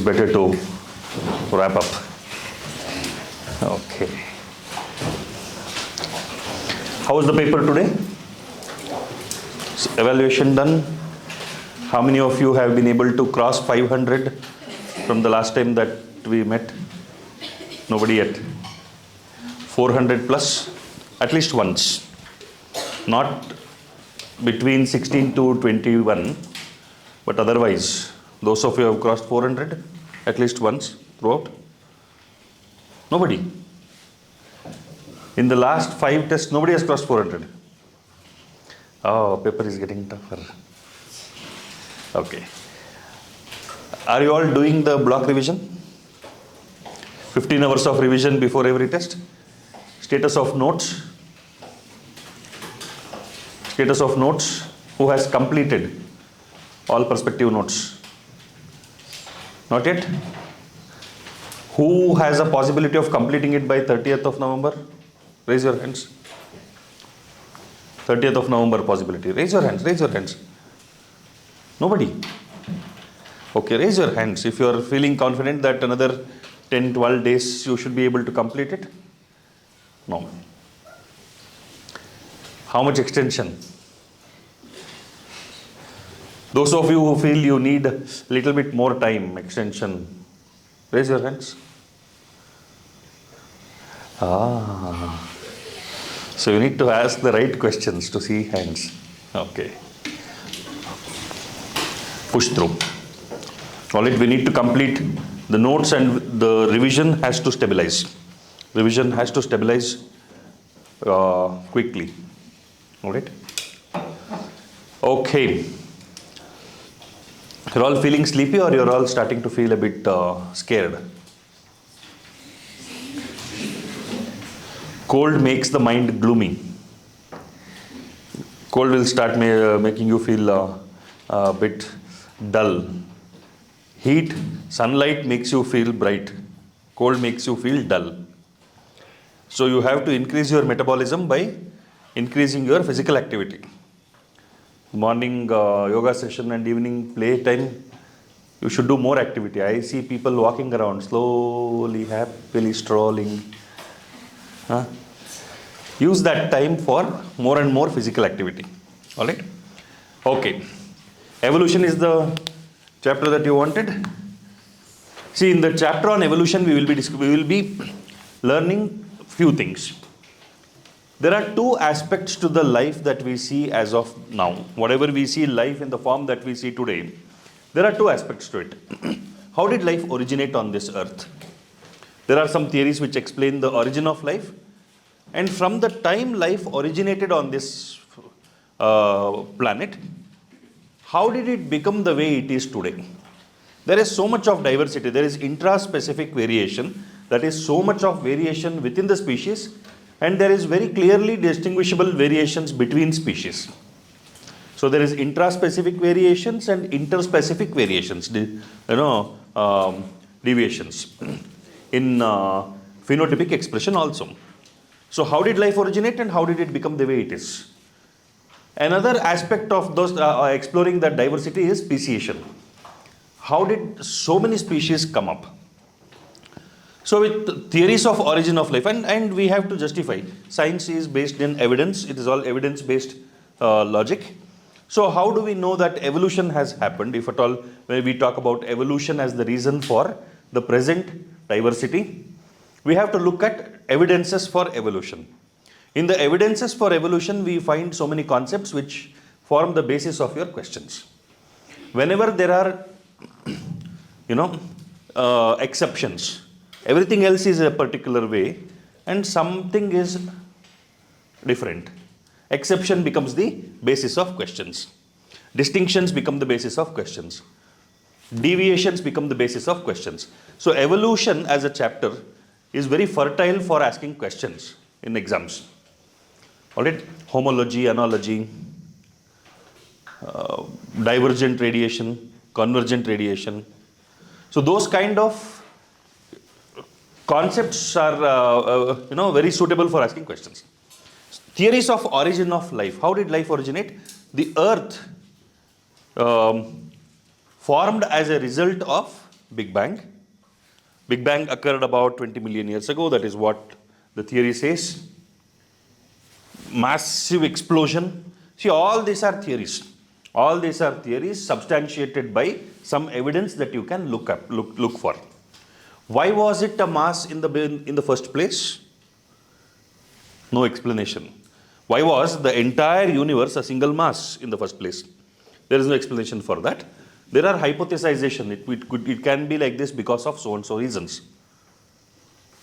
it's better to wrap up. Okay. How was the paper today? So, evaluation done. How many of you have been able to cross 500 from the last time that we met? Nobody yet. 400 plus? At least once. Not between 16 to 21, but otherwise, those of you who have crossed 400 at least once throughout? Nobody. In the last 5 tests, nobody has crossed 400. Oh, paper is getting tougher. Okay. Are you all doing the block revision? 15 hours of revision before every test? Status of notes? Status of notes? Who has completed all perspective notes? Not yet? Who has a possibility of completing it by 30th of November? Raise your hands. 30th of November possibility. Raise your hands, raise your hands. Nobody? Okay, raise your hands if you are feeling confident that another 10, 12 days you should be able to complete it. No. How much extension? Those of you who feel you need a little bit more time, extension, raise your hands. So you need to ask the right questions to see hands. Okay. Push through. All right, we need to complete the notes and the revision has to stabilize. Revision has to stabilize quickly. All right. Okay. You're all feeling sleepy or you're all starting to feel a bit scared? Cold makes the mind gloomy. Cold will start making you feel a bit dull. Heat, sunlight makes you feel bright. Cold makes you feel dull. So you have to increase your metabolism by increasing your physical activity. Morning yoga session and evening play time, you should do more activity. I see people walking around slowly, happily strolling. Use that time for more and more physical activity. All right? Okay. Evolution is the chapter that you wanted. See, in the chapter on evolution, we will be learning few things. There are two aspects to the life that we see as of now. Whatever we see life in the form that we see today, there are two aspects to it. How did life originate on this earth? There are some theories which explain the origin of life. And from the time life originated on this planet, how did it become the way it is today? There is so much of diversity. There is intra-specific variation. That is so much of variation within the species. And there is very clearly distinguishable variations between species. So there is intra-specific variations and interspecific variations, deviations in phenotypic expression also. So how did life originate and how did it become the way it is? Another aspect of those exploring that diversity is speciation. How did so many species come up? So with theories of origin of life, and we have to justify, science is based in evidence, it is all evidence-based logic. So how do we know that evolution has happened, if at all, when we talk about evolution as the reason for the present diversity? We have to look at evidences for evolution. In the evidences for evolution, we find so many concepts which form the basis of your questions. Whenever there are, exceptions, everything else is a particular way and something is different. Exception becomes the basis of questions. Distinctions become the basis of questions. Deviations become the basis of questions. So evolution as a chapter is very fertile for asking questions in exams. All right, homology, analogy, divergent radiation, convergent radiation. So those kind of concepts are, very suitable for asking questions. Theories of origin of life. How did life originate? The earth formed as a result of Big Bang. Big Bang occurred about 20 million years ago. That is what the theory says. Massive explosion. See, all these are theories. All these are theories substantiated by some evidence that you can look for. Why was it a mass in the first place? No explanation. Why was the entire universe a single mass in the first place? There is no explanation for that. There are hypothesization. It can be like this because of so and so reasons.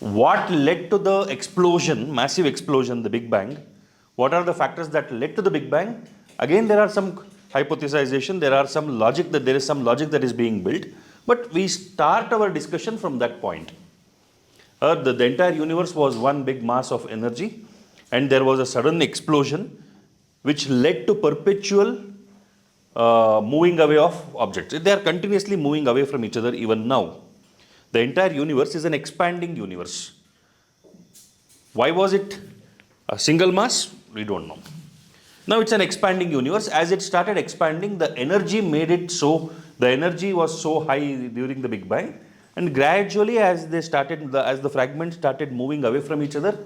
What led to the explosion, massive explosion, the Big Bang? What are the factors that led to the Big Bang? Again, there are some hypothesization. There is some logic that is being built. But we start our discussion from that point. The entire universe was one big mass of energy, and there was a sudden explosion which led to perpetual moving away of objects. They are continuously moving away from each other even now. The entire universe is an expanding universe. Why was it a single mass? We don't know. Now it's an expanding universe. As it started expanding, the energy made it so, the energy was so high during the Big Bang, and gradually as the fragments started moving away from each other,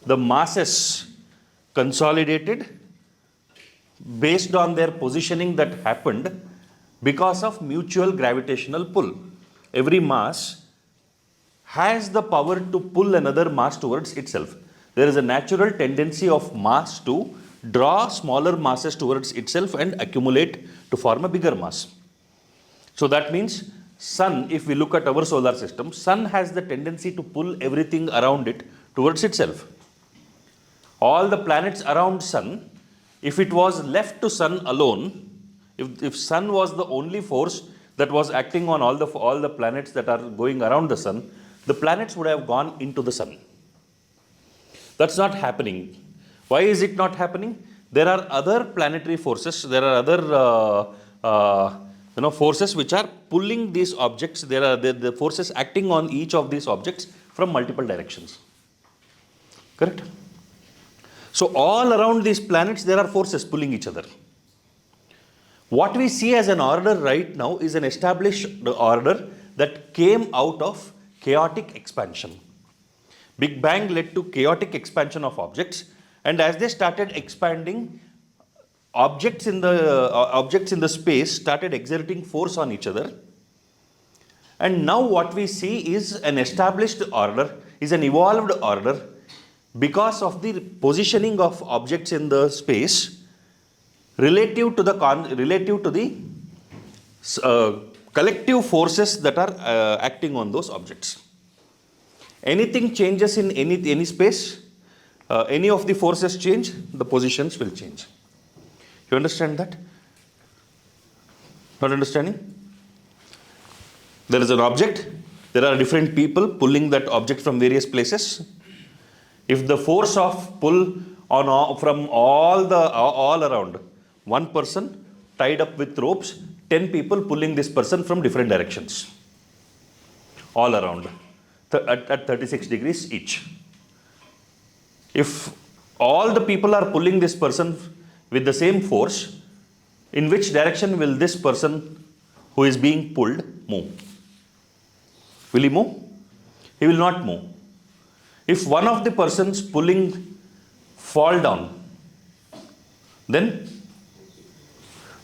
the masses consolidated based on their positioning that happened because of mutual gravitational pull. Every mass has the power to pull another mass towards itself. There is a natural tendency of mass to draw smaller masses towards itself and accumulate to form a bigger mass. So that means sun, if we look at our solar system, sun has the tendency to pull everything around it towards itself. All the planets around sun, if it was left to sun alone, if sun was the only force that was acting on all the planets that are going around the sun, the planets would have gone into the sun. That's not happening. Why is it not happening? There are other planetary forces. There are other forces which are pulling these objects. There are the forces acting on each of these objects from multiple directions. Correct? So all around these planets, there are forces pulling each other. What we see as an order right now is an established order that came out of chaotic expansion. Big Bang led to chaotic expansion of objects, and as they started expanding, objects in the space started exerting force on each other. And now what we see is an established order, is an evolved order, because of the positioning of objects in the space relative to the collective forces that are acting on those objects. Anything changes in any space, any of the forces change, the positions will change. You understand that? Not understanding? There is an object, there are different people pulling that object from various places. If the force of pull from all around, one person tied up with ropes, 10 people pulling this person from different directions, all around, at 36 degrees each. If all the people are pulling this person with the same force, in which direction will this person who is being pulled move? Will he move? He will not move. If one of the persons pulling fall down, then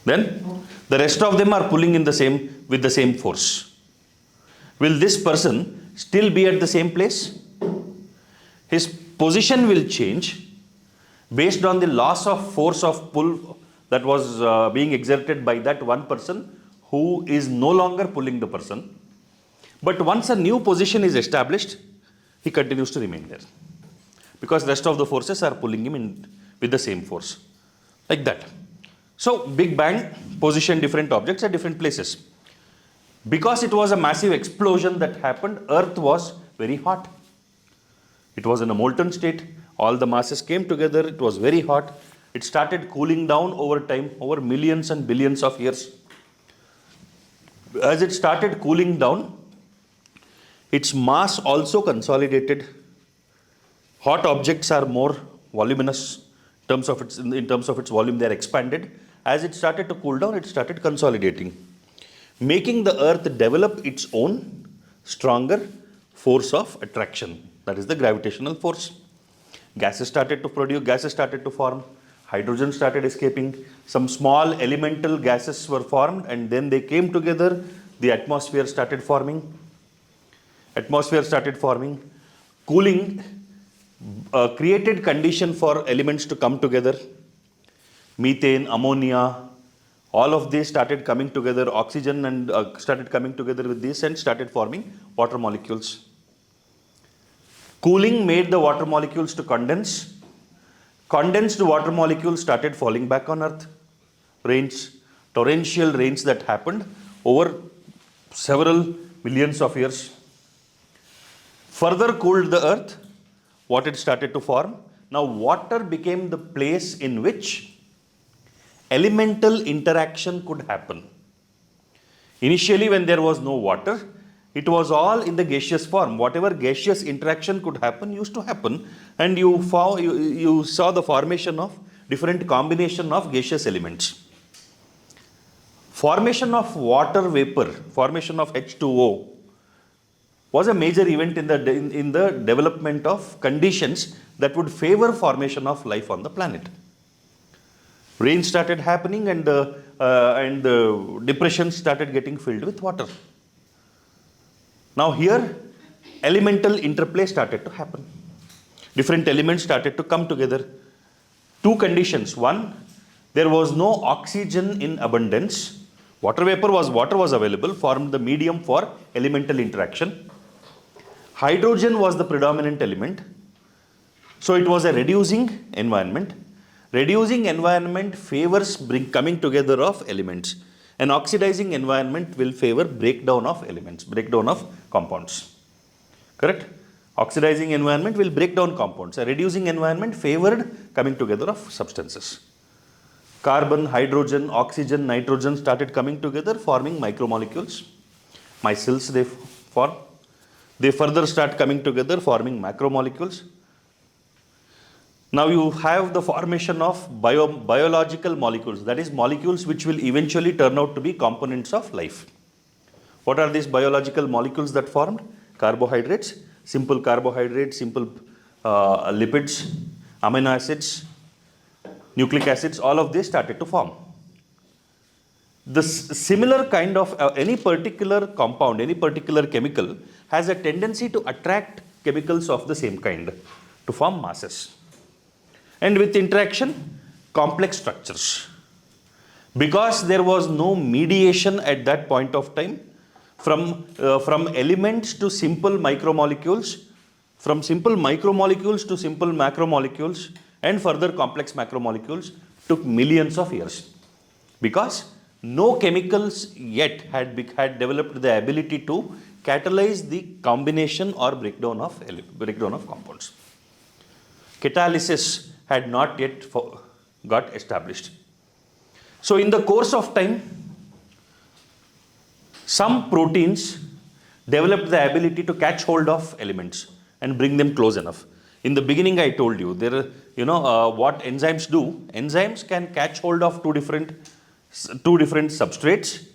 the rest of them are pulling with the same force. Will this person still be at the same place? His position will change based on the loss of force of pull that was being exerted by that one person who is no longer pulling the person. But once a new position is established, he continues to remain there, because the rest of the forces are pulling him in with the same force, like that. So Big Bang positioned different objects at different places. Because it was a massive explosion that happened, Earth was very hot. It was in a molten state. All the masses came together. It was very hot. It started cooling down over time, over millions and billions of years. As it started cooling down, its mass also consolidated. Hot objects are more voluminous in terms of its volume. They are expanded. As it started to cool down, it started consolidating. making the earth develop its own stronger force of attraction. That is the gravitational force. Gases started to form, hydrogen started escaping, some small elemental gases were formed, and then they came together, the atmosphere started forming. Cooling created condition for elements to come together. Methane, ammonia, all of these started coming together, oxygen and started coming together with this and started forming water molecules. Cooling made the water molecules to condense. Condensed water molecules started falling back on earth. Rains, torrential rains that happened over several millions of years. Further cooled the earth, what it started to form. Now water became the place in which elemental interaction could happen. Initially, when there was no water, it was all in the gaseous form. Whatever gaseous interaction could happen used to happen, and you saw the formation of different combination of gaseous elements. Formation of water vapor, formation of H2O, was a major event in the development of conditions that would favor formation of life on the planet. Rain started happening, and the depressions started getting filled with water. Now here, elemental interplay started to happen. Different elements started to come together. Two conditions. One, there was no oxygen in abundance. Water was available, formed the medium for elemental interaction. Hydrogen was the predominant element. So it was a reducing environment. Reducing environment favors coming together of elements. An oxidizing environment will favor breakdown of elements, breakdown of compounds. Correct? Oxidizing environment will break down compounds. A reducing environment favored coming together of substances. Carbon, hydrogen, oxygen, nitrogen started coming together, forming micromolecules. Micelles they form. They further start coming together, forming macromolecules. Now you have the formation of biological molecules, that is molecules which will eventually turn out to be components of life. What are these biological molecules that formed? Carbohydrates, simple lipids, amino acids, nucleic acids, all of these started to form. The similar kind of any particular compound, any particular chemical has a tendency to attract chemicals of the same kind to form masses. And with interaction, complex structures. Because there was no mediation at that point of time, from elements to simple micromolecules, from simple micromolecules to simple macromolecules, and further complex macromolecules took millions of years. Because no chemicals yet had developed the ability to catalyze the combination or breakdown of compounds. Catalysis had not yet got established. So in the course of time, some proteins developed the ability to catch hold of elements and bring them close enough. In the beginning, I told you, what enzymes do. Enzymes can catch hold of two different substrates,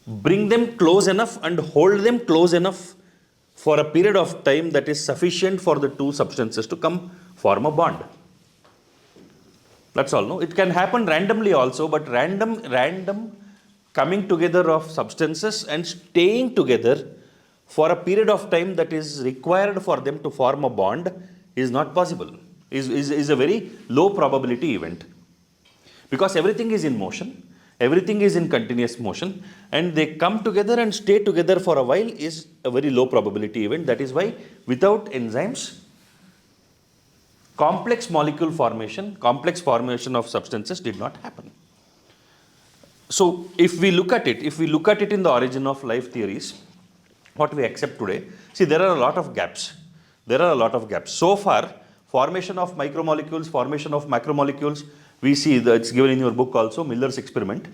bring them close enough and hold them close enough for a period of time that is sufficient for the two substances to form a bond. That's all. No, it can happen randomly also, but random coming together of substances and staying together for a period of time that is required for them to form a bond is not possible. Is a very low probability event. Because everything is in motion, everything is in continuous motion, and they come together and stay together for a while is a very low probability event. That is why without enzymes, complex formation of substances did not happen. So if we look at it in the origin of life theories, what we accept today, see, there are a lot of gaps. So far, formation of micromolecules, formation of macromolecules, we see that it's given in your book also, Miller's experiment,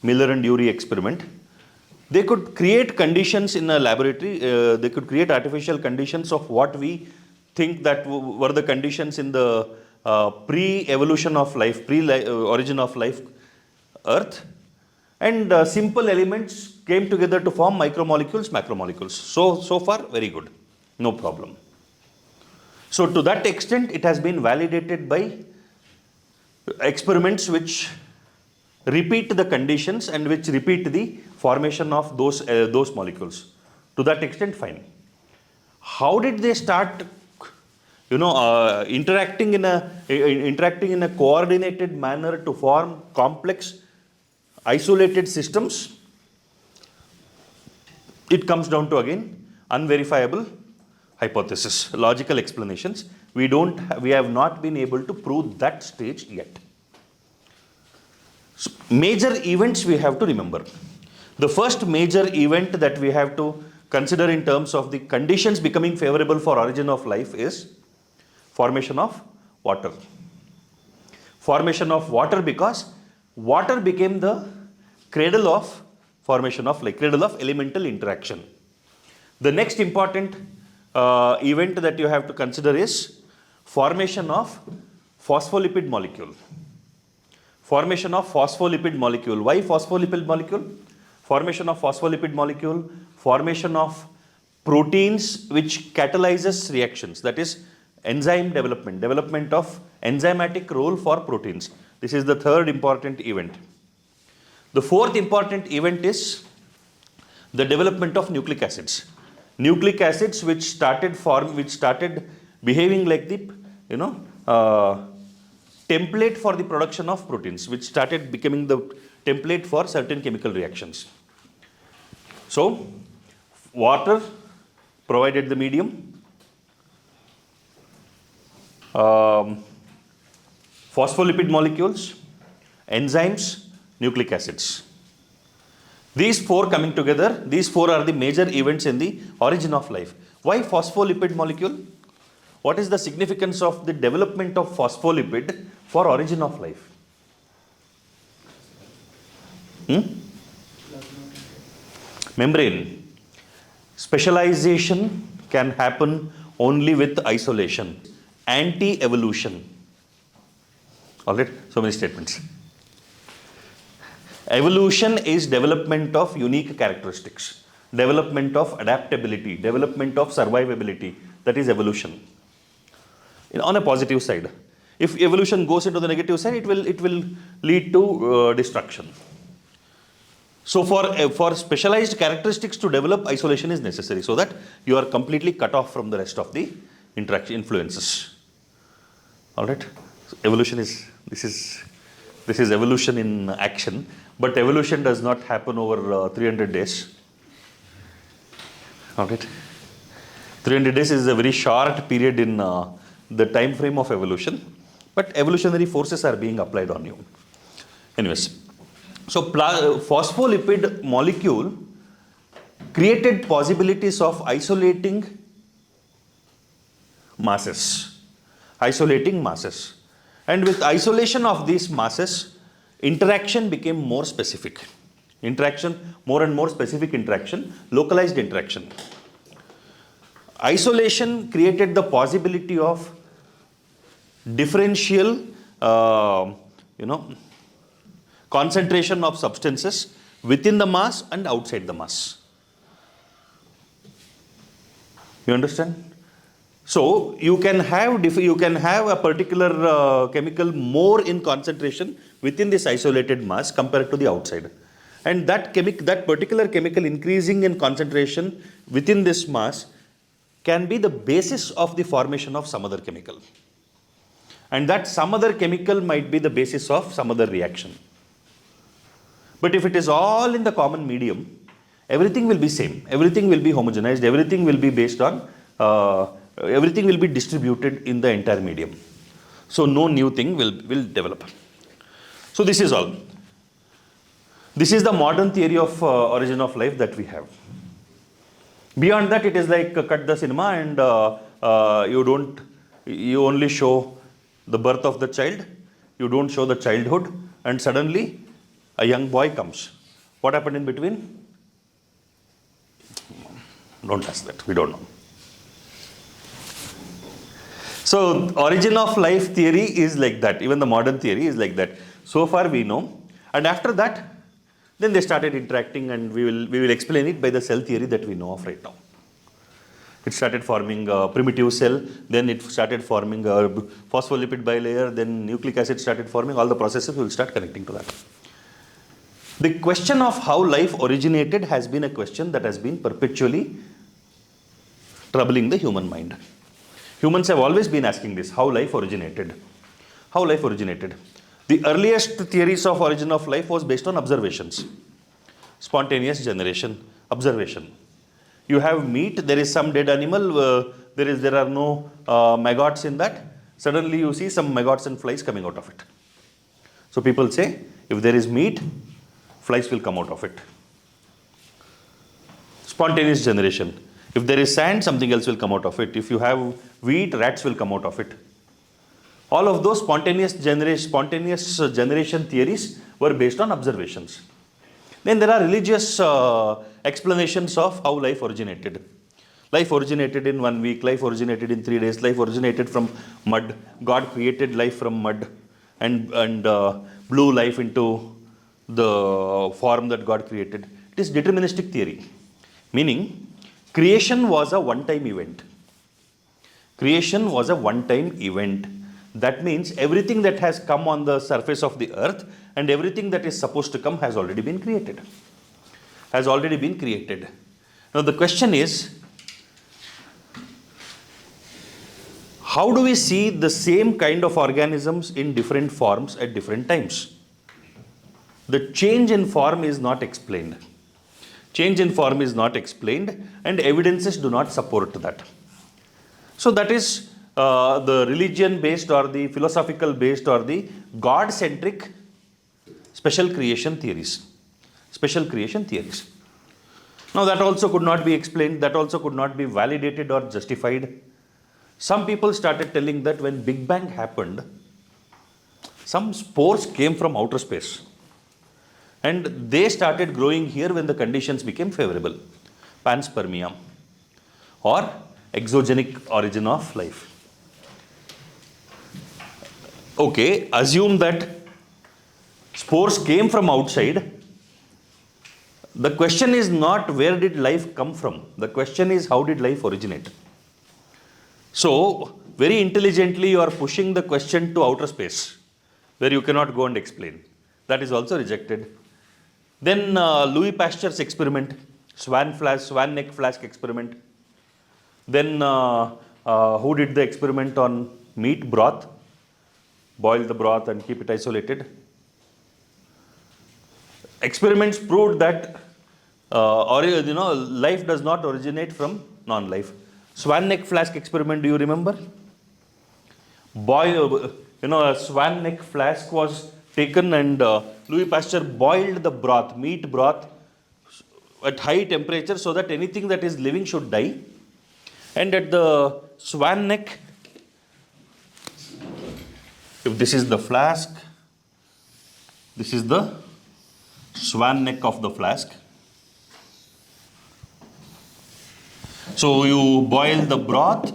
Miller and Urey experiment. They could create conditions in a laboratory, they could create artificial conditions of what we think that were the conditions in the pre-evolution of life, pre-origin of life, Earth, and simple elements came together to form micromolecules, macromolecules. So far, very good. No problem. So to that extent, it has been validated by experiments which repeat the conditions and which repeat the formation of those molecules. To that extent, fine. How did they start, interacting in a coordinated manner to form complex, isolated systems? It comes down to, again, unverifiable hypothesis, logical explanations. We have not been able to prove that stage yet. So, major events we have to remember. The first major event that we have to consider in terms of the conditions becoming favorable for origin of life is formation of water. Formation of water, because water became the cradle of formation of life, cradle of elemental interaction. The next important event that you have to consider is formation of phospholipid molecule. Formation of phospholipid molecule. Why phospholipid molecule? Formation of phospholipid molecule, formation of proteins which catalyzes reactions, that is enzyme development of enzymatic role for proteins. This is the third important event. The fourth important event is the development of nucleic acids. Nucleic acids which started behaving like the template for the production of proteins, which started becoming the template for certain chemical reactions. So, water provided the medium, phospholipid molecules, enzymes, nucleic acids. These four coming together, these four are the major events in the origin of life. Why phospholipid molecule? What is the significance of the development of phospholipid for origin of life? Membrane. Specialization can happen only with isolation. Anti-evolution. Alright, so many statements. Evolution is development of unique characteristics, development of adaptability, development of survivability. That is evolution. On a positive side. If evolution goes into the negative side, it will lead to destruction. So for specialized characteristics to develop, isolation is necessary, so that you are completely cut off from the rest of the influences. All right. So evolution is this is evolution in action, but evolution does not happen over 300 days. All right. 300 days is a very short period in the time frame of evolution, but evolutionary forces are being applied on you. Anyways. So, phospholipid molecule created possibilities of isolating masses. And with isolation of these masses, interaction became more specific. More and more specific interaction, localized interaction. Isolation created the possibility of differential, concentration of substances within the mass and outside the mass. You understand? So you can have a particular chemical more in concentration within this isolated mass compared to the outside, and that particular chemical increasing in concentration within this mass can be the basis of the formation of some other chemical, and that some other chemical might be the basis of some other reaction. But if it is all in the common medium, everything will be same, everything will be homogenized, everything will be based on, everything will be distributed in the entire medium. So no new thing will develop. So this is all. This is the modern theory of origin of life that we have. Beyond that, it is like cut the cinema and you only show the birth of the child, you don't show the childhood, and suddenly a young boy comes. What happened in between? Don't ask that, we don't know. So, origin of life theory is like that. Even the modern theory is like that. So far we know. And after that, Then they started interacting, and we will explain it by the cell theory that we know of right now. It started forming a primitive cell, then it started forming a phospholipid bilayer, then nucleic acid started forming. All the processes will start connecting to that. The question of how life originated has been a question that has been perpetually troubling the human mind. Humans have always been asking this, how life originated. How life originated. The earliest theories of origin of life was based on observations. Spontaneous generation, observation. You have meat, there is some dead animal, there are no maggots in that. Suddenly you see some maggots and flies coming out of it. So people say, if there is meat, flies will come out of it. Spontaneous generation. If there is sand, something else will come out of it. If you have wheat, rats will come out of it. All of those spontaneous generation theories were based on observations. Then there are religious explanations of how life originated. Life originated in 1 week, life originated in 3 days, life originated from mud. God created life from mud and blew life into the form that God created. It is deterministic theory, meaning creation was a one-time event. Creation was a one-time event. That means everything that has come on the surface of the earth and everything that is supposed to come has already been created. Has already been created. Now the question is, how do we see the same kind of organisms in different forms at different times? The change in form is not explained. Change in form is not explained, and evidences do not support that. So that is the religion-based or the philosophical-based or the God-centric special creation theories. Special creation theories. Now that also could not be explained, that also could not be validated or justified. Some people started telling that when Big Bang happened, some spores came from outer space. And they started growing here when the conditions became favorable. Panspermia or exogenic origin of life. Okay, assume that spores came from outside. The question is not where did life come from. The question is how did life originate. So, very intelligently you are pushing the question to outer space where you cannot go and explain. That is also rejected. Then Louis Pasteur's experiment, swan neck flask experiment. Then who did the experiment on meat broth? Boil the broth and keep it isolated. Experiments proved that life does not originate from non-life. Swan neck flask experiment, do you remember? A swan neck flask was taken and Louis Pasteur boiled the broth, meat broth, at high temperature so that anything that is living should die. And at the swan neck, if this is the flask, this is the swan neck of the flask. So you boil the broth.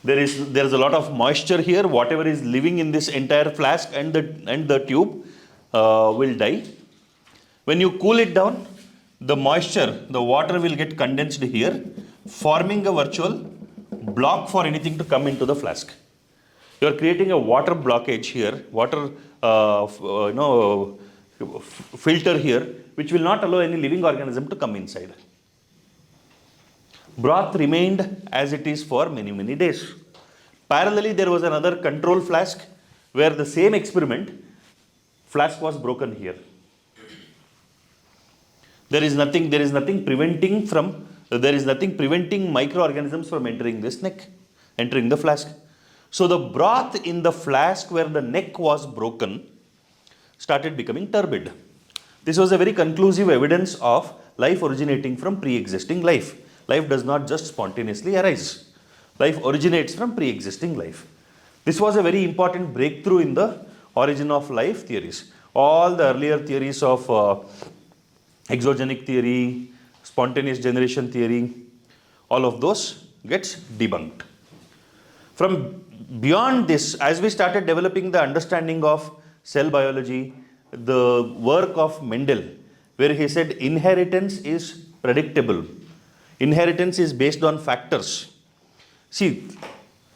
There is a lot of moisture here. Whatever is living in this entire flask and the tube will die. When you cool it down, the moisture, the water will get condensed here, forming a virtual block for anything to come into the flask. You are creating a water blockage here, water filter here, which will not allow any living organism to come inside. Broth remained as it is for many, many days. Parallelly, there was another control flask where the same experiment, flask was broken here. There is nothing preventing microorganisms from entering this neck, entering the flask. So the broth in the flask where the neck was broken started becoming turbid. This was a very conclusive evidence of life originating from pre-existing life. Life does not just spontaneously arise. Life originates from pre-existing life. This was a very important breakthrough in the origin of life theories. All the earlier theories of exogenic theory, spontaneous generation theory, all of those gets debunked. From beyond this, as we started developing the understanding of cell biology, the work of Mendel, where he said inheritance is predictable. Inheritance is based on factors. See,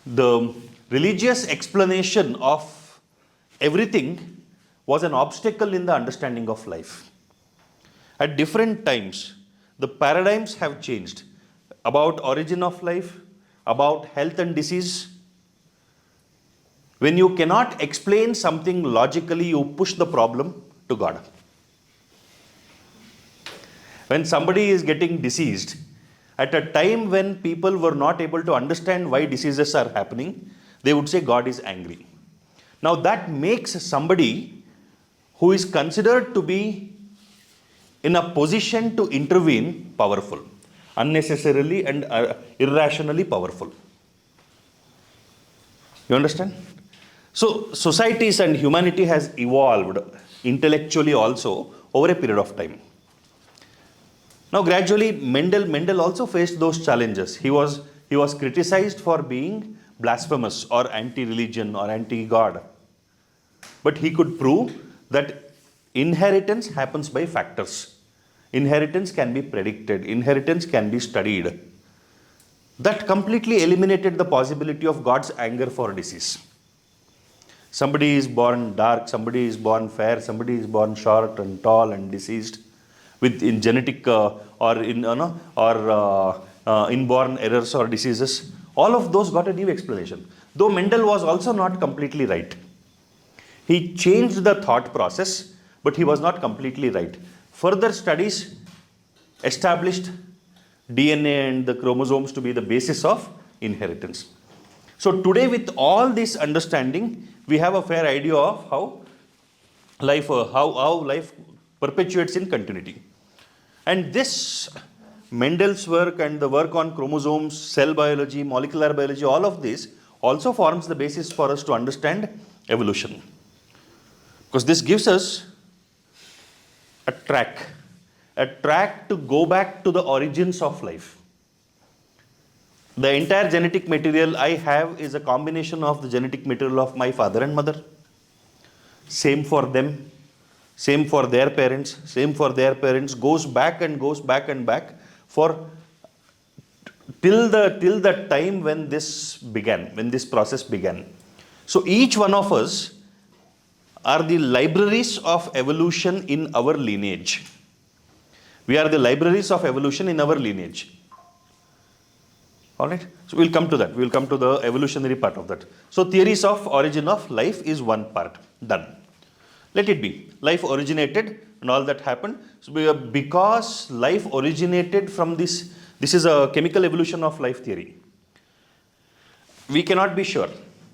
the religious explanation of everything was an obstacle in the understanding of life. At different times, the paradigms have changed about origin of life, about health and disease. When you cannot explain something logically, you push the problem to God. When somebody is getting diseased, at a time when people were not able to understand why diseases are happening, they would say God is angry. Now that makes somebody who is considered to be in a position to intervene powerful, unnecessarily and irrationally powerful. You understand? So societies and humanity has evolved intellectually also over a period of time. Now gradually Mendel also faced those challenges. He was criticized for being blasphemous or anti-religion or anti-God. But he could prove that inheritance happens by factors. Inheritance can be predicted. Inheritance can be studied. That completely eliminated the possibility of God's anger for disease. Somebody is born dark, somebody is born fair, somebody is born short and tall and diseased with in genetic or inborn errors or diseases. All of those got a new explanation. Though Mendel was also not completely right. He changed the thought process, but he was not completely right. Further studies established DNA and the chromosomes to be the basis of inheritance. So today, with all this understanding, we have a fair idea of how life perpetuates in continuity. And this Mendel's work and the work on chromosomes, cell biology, molecular biology, all of this also forms the basis for us to understand evolution. Because this gives us a track to go back to the origins of life. The entire genetic material I have is a combination of the genetic material of my father and mother. Same for them, same for their parents, same for their parents, goes back and back for till the time when this began, when this process began. So each one of us are the libraries of evolution in our lineage. We are the libraries of evolution in our lineage. Alright, so we'll come to that. We'll come to the evolutionary part of that. So theories of origin of life is one part, done. Let it be. Life originated and all that happened. So because life originated from this is a chemical evolution of life theory. We cannot be sure.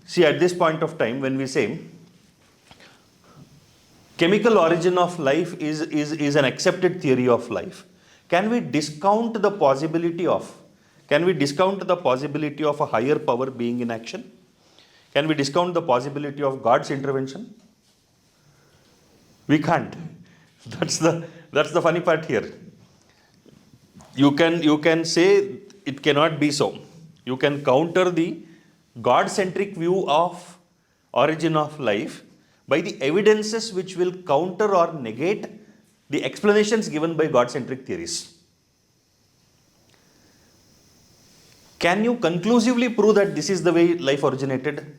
See, at this point of time, when we say chemical origin of life is an accepted theory of life, can we discount the possibility of a higher power being in action? Can we discount the possibility of God's intervention? We can't. That's the funny part here. You can say it cannot be so. You can counter the God-centric view of origin of life by the evidences which will counter or negate the explanations given by God-centric theories. Can you conclusively prove that this is the way life originated?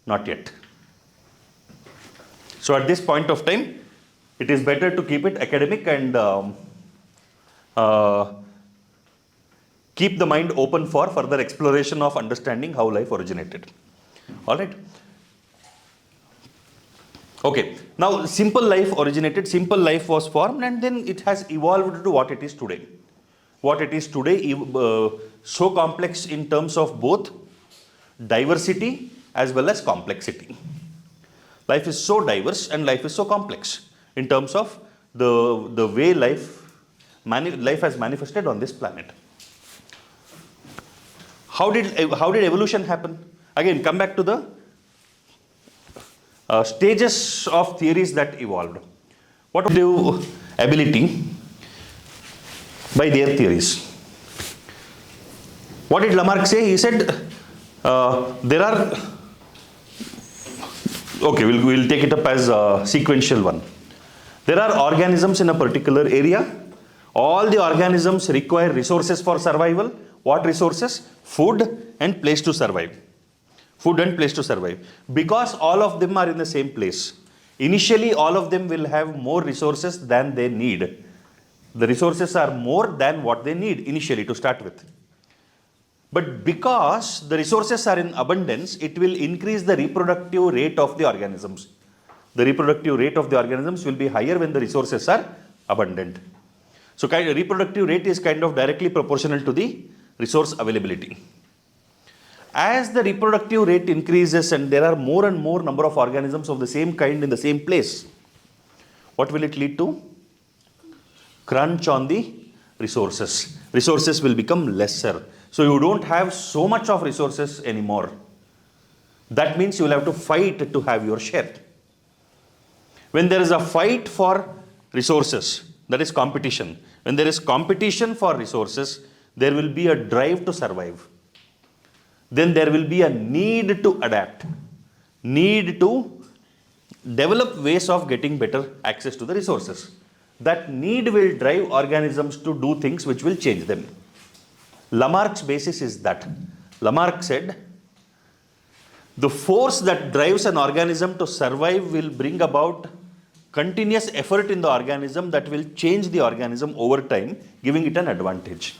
Not yet. So at this point of time, it is better to keep it academic and keep the mind open for further exploration of understanding how life originated. All right. Okay. Now, simple life originated, simple life was formed, and then it has evolved to what it is today. What it is today, so complex in terms of both diversity as well as complexity. Life is so diverse and life is so complex in terms of the way life has manifested on this planet. How did evolution happen? Again, come back to the stages of theories that evolved. What would do ability by their theories? What did Lamarck say? He said there are. Okay, we'll take it up as a sequential one. There are organisms in a particular area. All the organisms require resources for survival. What resources? Food and place to survive. Food and place to survive. Because all of them are in the same place. Initially, all of them will have more resources than they need. The resources are more than what they need initially to start with. But because the resources are in abundance, it will increase the reproductive rate of the organisms. The reproductive rate of the organisms will be higher when the resources are abundant. So reproductive rate is kind of directly proportional to the resource availability. As the reproductive rate increases and there are more and more number of organisms of the same kind in the same place, what will it lead to? Crunch on the resources. Resources will become lesser. So you don't have so much of resources anymore. That means you will have to fight to have your share. When there is a fight for resources, that is competition. When there is competition for resources, there will be a drive to survive. Then there will be a need to adapt, need to develop ways of getting better access to the resources. That need will drive organisms to do things which will change them. Lamarck's basis is that. Lamarck said, the force that drives an organism to survive will bring about continuous effort in the organism that will change the organism over time, giving it an advantage.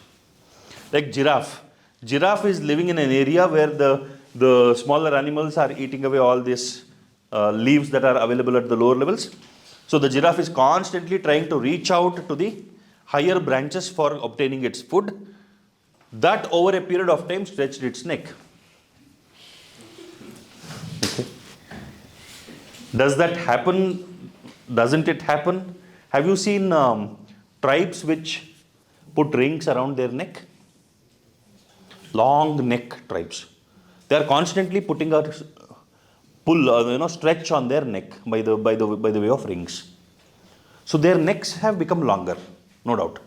Like giraffe. Giraffe is living in an area where the smaller animals are eating away all these leaves that are available at the lower levels. So the giraffe is constantly trying to reach out to the higher branches for obtaining its food. That over a period of time stretched its neck. Okay. Does that happen? Doesn't it happen? Have you seen tribes which put rings around their neck? Long neck tribes. They are constantly putting a stretch on their neck by the way of rings. So their necks have become longer, no doubt.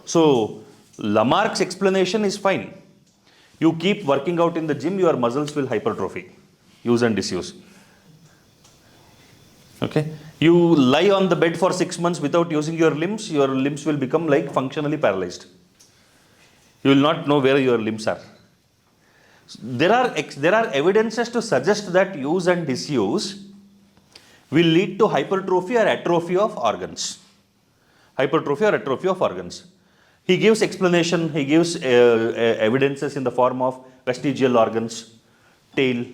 So Lamarck's explanation is fine. You keep working out in the gym, your muscles will hypertrophy, use and disuse. Okay. You lie on the bed for 6 months without using your limbs will become like functionally paralyzed. You will not know where your limbs are. There are evidences to suggest that use and disuse will lead to hypertrophy or atrophy of organs. Hypertrophy or atrophy of organs. He gives explanation, he gives evidences in the form of vestigial organs, tail,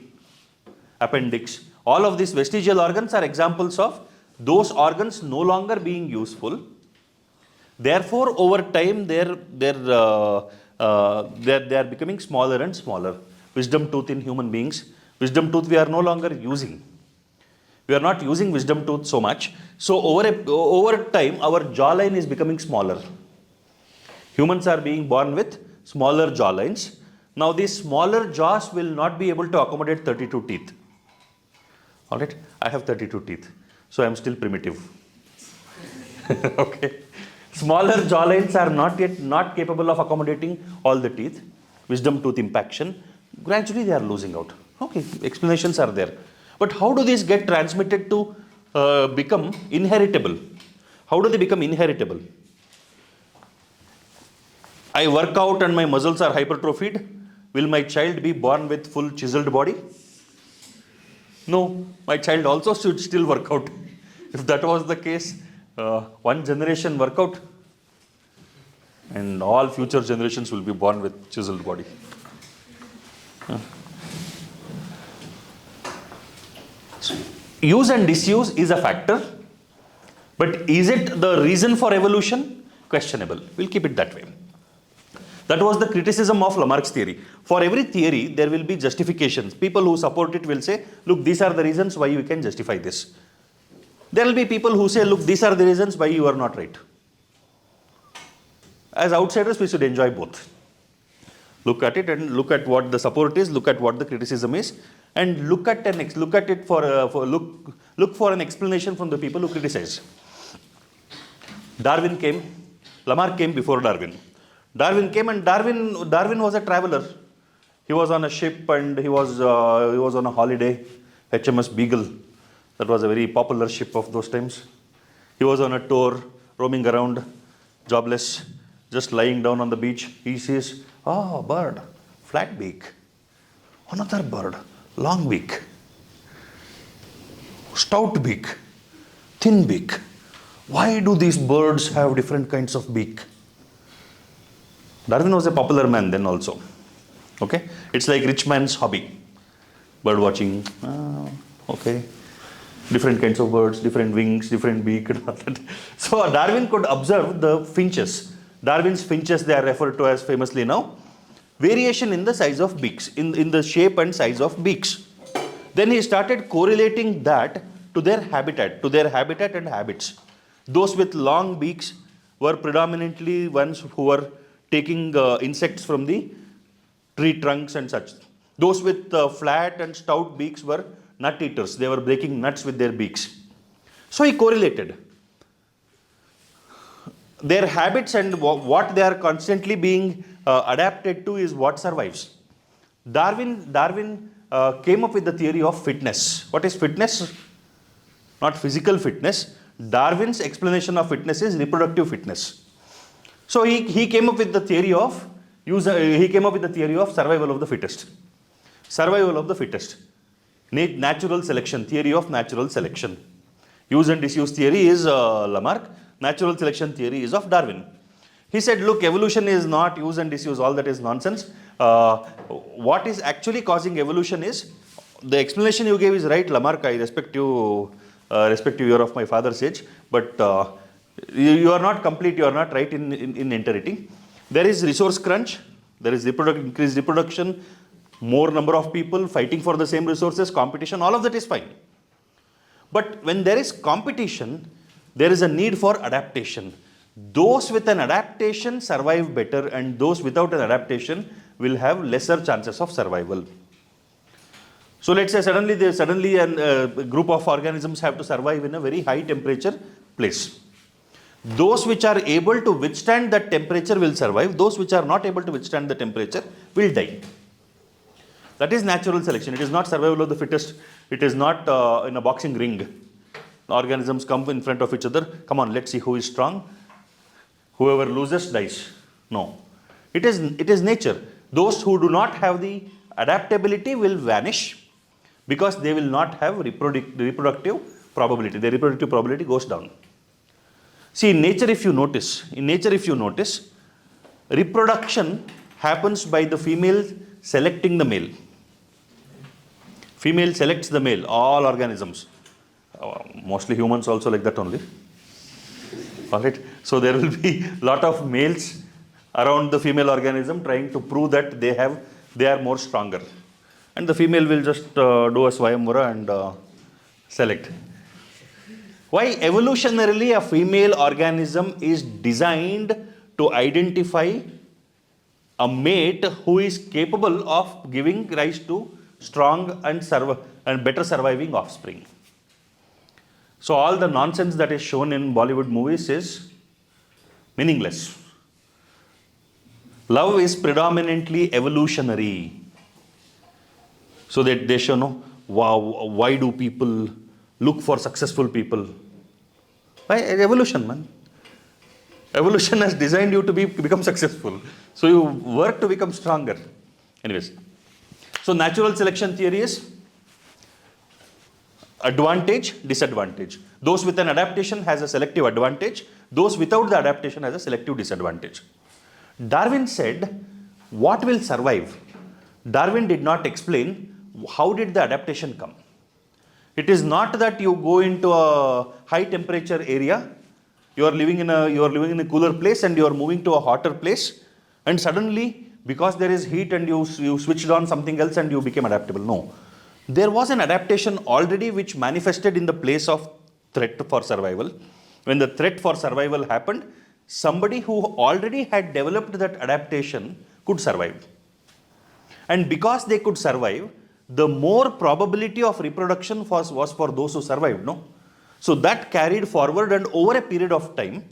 appendix. All of these vestigial organs are examples of those organs no longer being useful. Therefore, over time, they are becoming smaller and smaller. Wisdom tooth in human beings. Wisdom tooth we are no longer using. We are not using wisdom tooth so much. So over time, our jawline is becoming smaller. Humans are being born with smaller jawlines. Now these smaller jaws will not be able to accommodate 32 teeth. Alright, I have 32 teeth. So I am still primitive. Okay. Smaller jawlines are not capable of accommodating all the teeth. Wisdom tooth impaction. Gradually they are losing out. Okay, explanations are there. But how do these get transmitted to become inheritable? How do they become inheritable? I work out and my muscles are hypertrophied. Will my child be born with full chiseled body? No, my child also should still work out. If that was the case, one generation work out and all future generations will be born with chiseled body. So, use and disuse is a factor, but is it the reason for evolution? Questionable. We'll keep it that way. That was the criticism of Lamarck's theory. For every theory, there will be justifications. People who support it will say, look, these are the reasons why we can justify this. There will be people who say, look, these are the reasons why you are not right. As outsiders, we should enjoy both. Look at it and look at what the support is, look at what the criticism is, and look for an explanation from the people who criticize. Darwin came, Lamarck came before Darwin. Darwin came and Darwin was a traveler. He was on a ship and he was on a holiday, HMS Beagle. That was a very popular ship of those times. He was on a tour, roaming around, jobless, just lying down on the beach. He sees, oh, bird, flat beak. Another bird, long beak. Stout beak, thin beak. Why do these birds have different kinds of beak? Darwin was a popular man then also. Okay? It's like rich man's hobby. Bird watching. Okay. Different kinds of birds, different wings, different beak. And all that. So Darwin could observe the finches. Darwin's finches, they are referred to as famously now. Variation in the size of beaks, in the shape and size of beaks. Then he started correlating that to their habitat and habits. Those with long beaks were predominantly ones who were taking insects from the tree trunks and such. Those with flat and stout beaks were nut eaters. They were breaking nuts with their beaks. So he correlated their habits and what they are constantly being adapted to is what survives. Darwin came up with the theory of fitness. What is fitness? Not physical fitness. Darwin's explanation of fitness is reproductive fitness. So he came up with the theory of survival of the fittest. Survival of the fittest. Natural selection, theory of natural selection. Use and disuse theory is Lamarck. Natural selection theory is of Darwin. He said, look, evolution is not use and disuse, all that is nonsense. What is actually causing evolution is, the explanation you gave is right, Lamarck, I respect you, you are of my father's age, but you are not complete, you are not right in entirety. There is resource crunch, there is increased reproduction, more number of people fighting for the same resources, competition, all of that is fine. But when there is competition, there is a need for adaptation. Those with an adaptation survive better, and those without an adaptation will have lesser chances of survival. So let's say suddenly a group of organisms have to survive in a very high temperature place. Those which are able to withstand that temperature will survive. Those which are not able to withstand the temperature will die. That is natural selection. It is not survival of the fittest. It is not in a boxing ring. Organisms come in front of each other. Come on, let's see who is strong. Whoever loses dies. No. It is nature. Those who do not have the adaptability will vanish because they will not have reproductive probability. Their reproductive probability goes down. See, in nature if you notice, reproduction happens by the female selecting the male. Female selects the male, all organisms. Mostly humans also like that only. Alright, so there will be lot of males around the female organism trying to prove that they are more stronger. And the female will just do a Swayamvara and select. Why? Evolutionarily, a female organism is designed to identify a mate who is capable of giving rise to strong and better surviving offspring. So all the nonsense that is shown in Bollywood movies is meaningless. Love is predominantly evolutionary. So that they show, no, wow, why do people look for successful people? Why? Evolution, man. Evolution has designed you to become successful. So you work to become stronger. Anyways. So natural selection theory is advantage, disadvantage. Those with an adaptation has a selective advantage. Those without the adaptation has a selective disadvantage. Darwin said, what will survive? Darwin did not explain how did the adaptation come. It is not that you go into a high temperature area, you are living in a cooler place and you are moving to a hotter place, and suddenly because there is heat and you switched on something else and you became adaptable. No. There was an adaptation already which manifested in the place of threat for survival. When the threat for survival happened, somebody who already had developed that adaptation could survive. And because they could survive, the more probability of reproduction was for those who survived, no? So that carried forward, and over a period of time,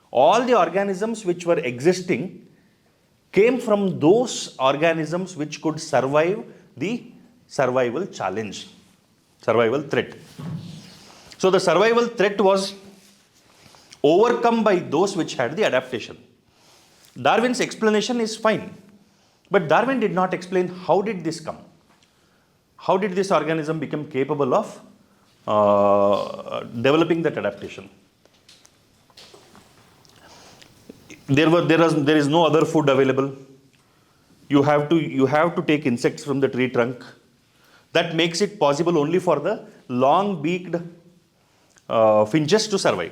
all the organisms which were existing came from those organisms which could survive the survival challenge, survival threat. So the survival threat was overcome by those which had the adaptation. Darwin's explanation is fine, but Darwin did not explain how did this come. How did this organism become capable of developing that adaptation? There is no other food available. You have to take insects from the tree trunk. That makes it possible only for the long-beaked finches to survive.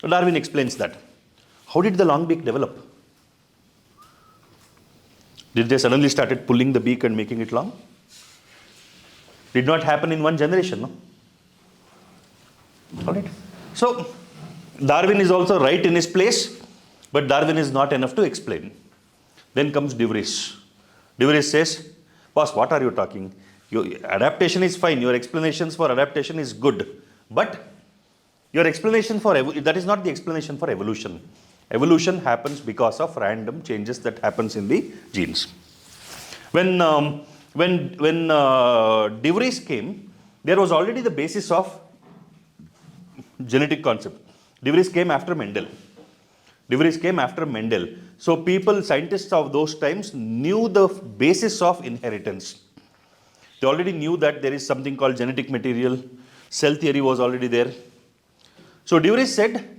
Darwin explains that. How did the long beak develop? Did they suddenly started pulling the beak and making it long? Did not happen in one generation, no? All right. So Darwin is also right in his place, but Darwin is not enough to explain. Then comes De Vries. De Vries says, boss, what are you talking? Your adaptation is fine. Your explanations for adaptation is good. But your explanation for that is not the explanation for evolution. Evolution happens because of random changes that happens in the genes. When De Vries came, there was already the basis of genetic concept. De Vries came after Mendel. De Vries came after Mendel. So people, scientists of those times knew the basis of inheritance. They already knew that there is something called genetic material. Cell theory was already there. So De Vries said,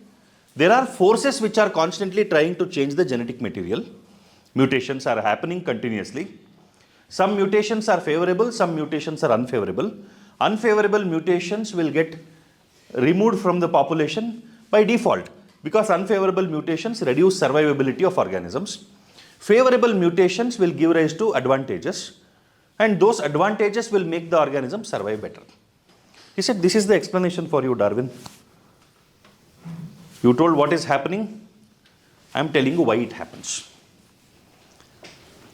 there are forces which are constantly trying to change the genetic material. Mutations are happening continuously. Some mutations are favorable, some mutations are unfavorable. Unfavorable mutations will get removed from the population by default, because unfavorable mutations reduce survivability of organisms. Favorable mutations will give rise to advantages, and those advantages will make the organism survive better. He said, this is the explanation for you, Darwin. You told what is happening, I am telling you why it happens.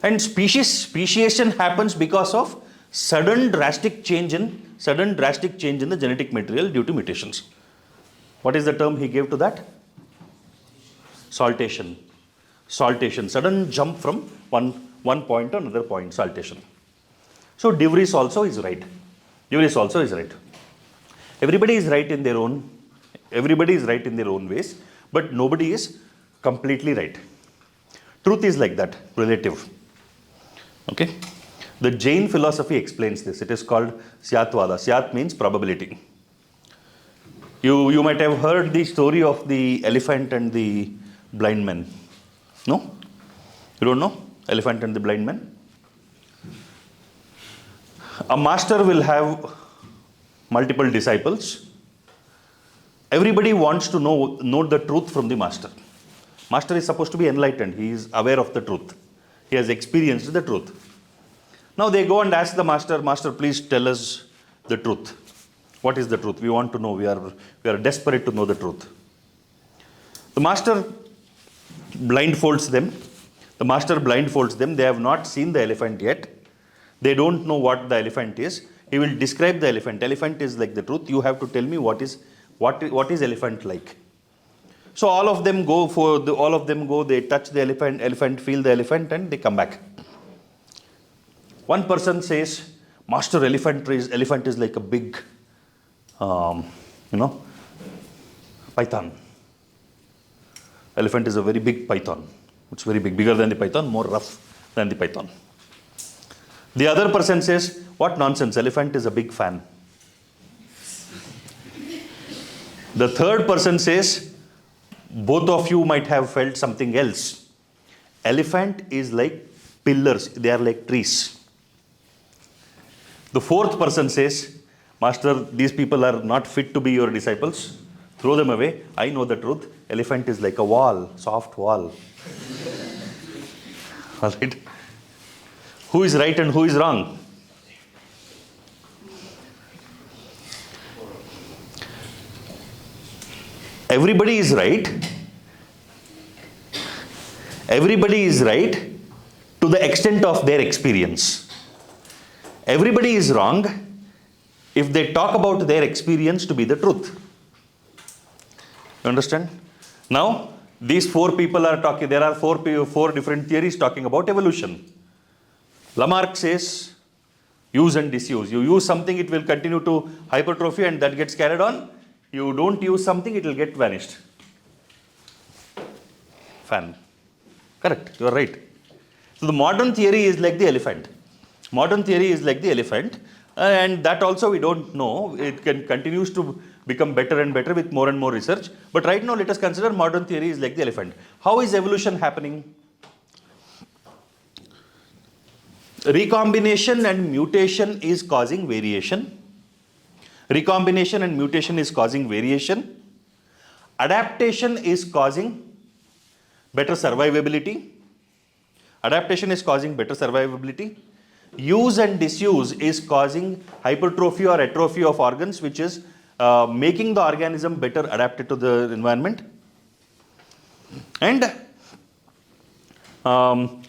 And speciation happens because of sudden drastic change in the genetic material due to mutations. What is the term he gave to that? Saltation. Saltation. Sudden jump from one point to another point. Saltation. So De Vries also is right. De Vries also is right. Everybody is right in their own ways, but nobody is completely right. Truth is like that, relative. Okay? The Jain philosophy explains this. It is called Syatvada. Syat means probability. You might have heard the story of the elephant and the blind man. No? You don't know? Elephant and the blind man? A master will have multiple disciples. Everybody wants to know the truth from the master. Master is supposed to be enlightened. He is aware of the truth. He has experienced the truth. Now they go and ask the master, Master, please tell us the truth. What is the truth? We want to know. We are desperate to know the truth. The master blindfolds them. They have not seen the elephant yet. They don't know what the elephant is. He will describe the elephant. Elephant is like the truth. You have to tell me what is elephant like. So all of them go. They touch the elephant, feel the elephant, and they come back. One person says, Master, elephant is like a big, python. Elephant is a very big python. It's very big, bigger than the python, more rough than the python. The other person says, what nonsense, elephant is a big fan. The third person says, both of you might have felt something else. Elephant is like pillars, they are like trees. The fourth person says, Master, these people are not fit to be your disciples. Throw them away. I know the truth. Elephant is like a wall, soft wall. All right. Who is right and who is wrong? Everybody is right. Everybody is right to the extent of their experience. Everybody is wrong if they talk about their experience to be the truth. You understand? Now, these four people are talking, there are four different theories talking about evolution. Lamarck says, use and disuse. You use something, it will continue to hypertrophy and that gets carried on. You don't use something, it will get vanished. Fan. Correct, you are right. So the modern theory is like the elephant. Modern theory is like the elephant, and that also we don't know. It continues to become better and better with more and more research. But right now, let us consider modern theory is like the elephant. How is evolution happening? Recombination and mutation is causing variation. Recombination and mutation is causing variation. Adaptation is causing better survivability. Adaptation is causing better survivability. Use and disuse is causing hypertrophy or atrophy of organs, which is making the organism better adapted to the environment. And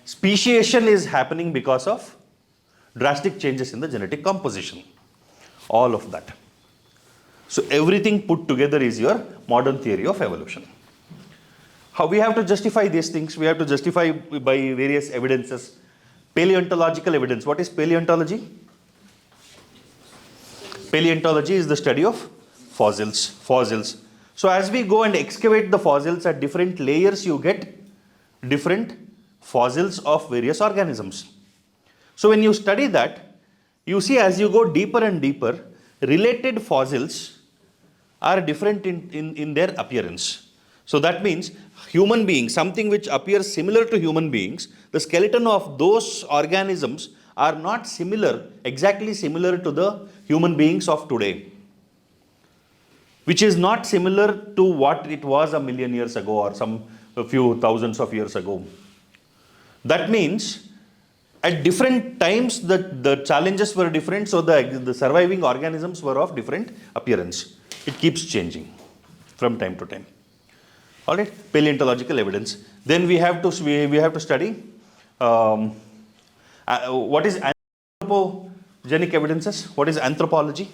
speciation is happening because of drastic changes in the genetic composition. All of that. So everything put together is your modern theory of evolution. How we have to justify these things? We have to justify by various evidences. Paleontological evidence. What is paleontology? Paleontology is the study of fossils. Fossils. So as we go and excavate the fossils at different layers, you get different fossils of various organisms. So when you study that, you see as you go deeper and deeper, related fossils are different in their appearance. So that means human beings, something which appears similar to human beings, the skeleton of those organisms are not similar, exactly similar to the human beings of today, which is not similar to what it was a million years ago or a few thousands of years ago. That means at different times the challenges were different, so the surviving organisms were of different appearance. It keeps changing from time to time. All right, paleontological evidence. Then we have to study what is anthropogenic evidences. What is anthropology?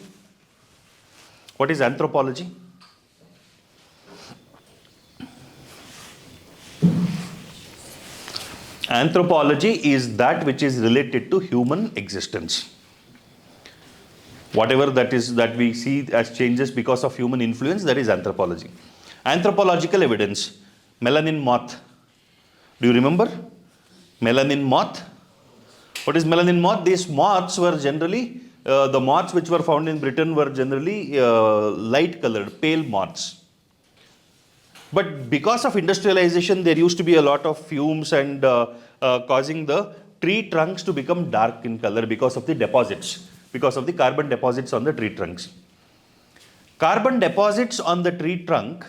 What is anthropology? Anthropology is that which is related to human existence. Whatever that we see as changes because of human influence, that is anthropology. Anthropological evidence. Melanin moth. Do you remember? Melanin moth. What is melanin moth? These moths were generally, the moths which were found in Britain were generally light colored, pale moths. But because of industrialization, there used to be a lot of fumes and causing the tree trunks to become dark in color because of the deposits, because of the carbon deposits on the tree trunks. Carbon deposits on the tree trunk,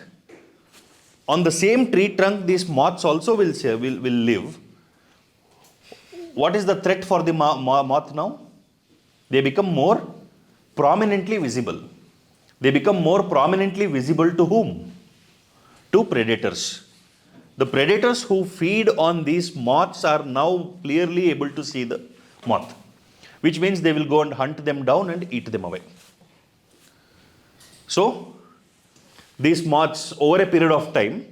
on the same tree trunk, these moths also will live. What is the threat for the moth now? They become more prominently visible. They become more prominently visible to whom? To predators. The predators who feed on these moths are now clearly able to see the moth, which means they will go and hunt them down and eat them away. So, these moths over a period of time,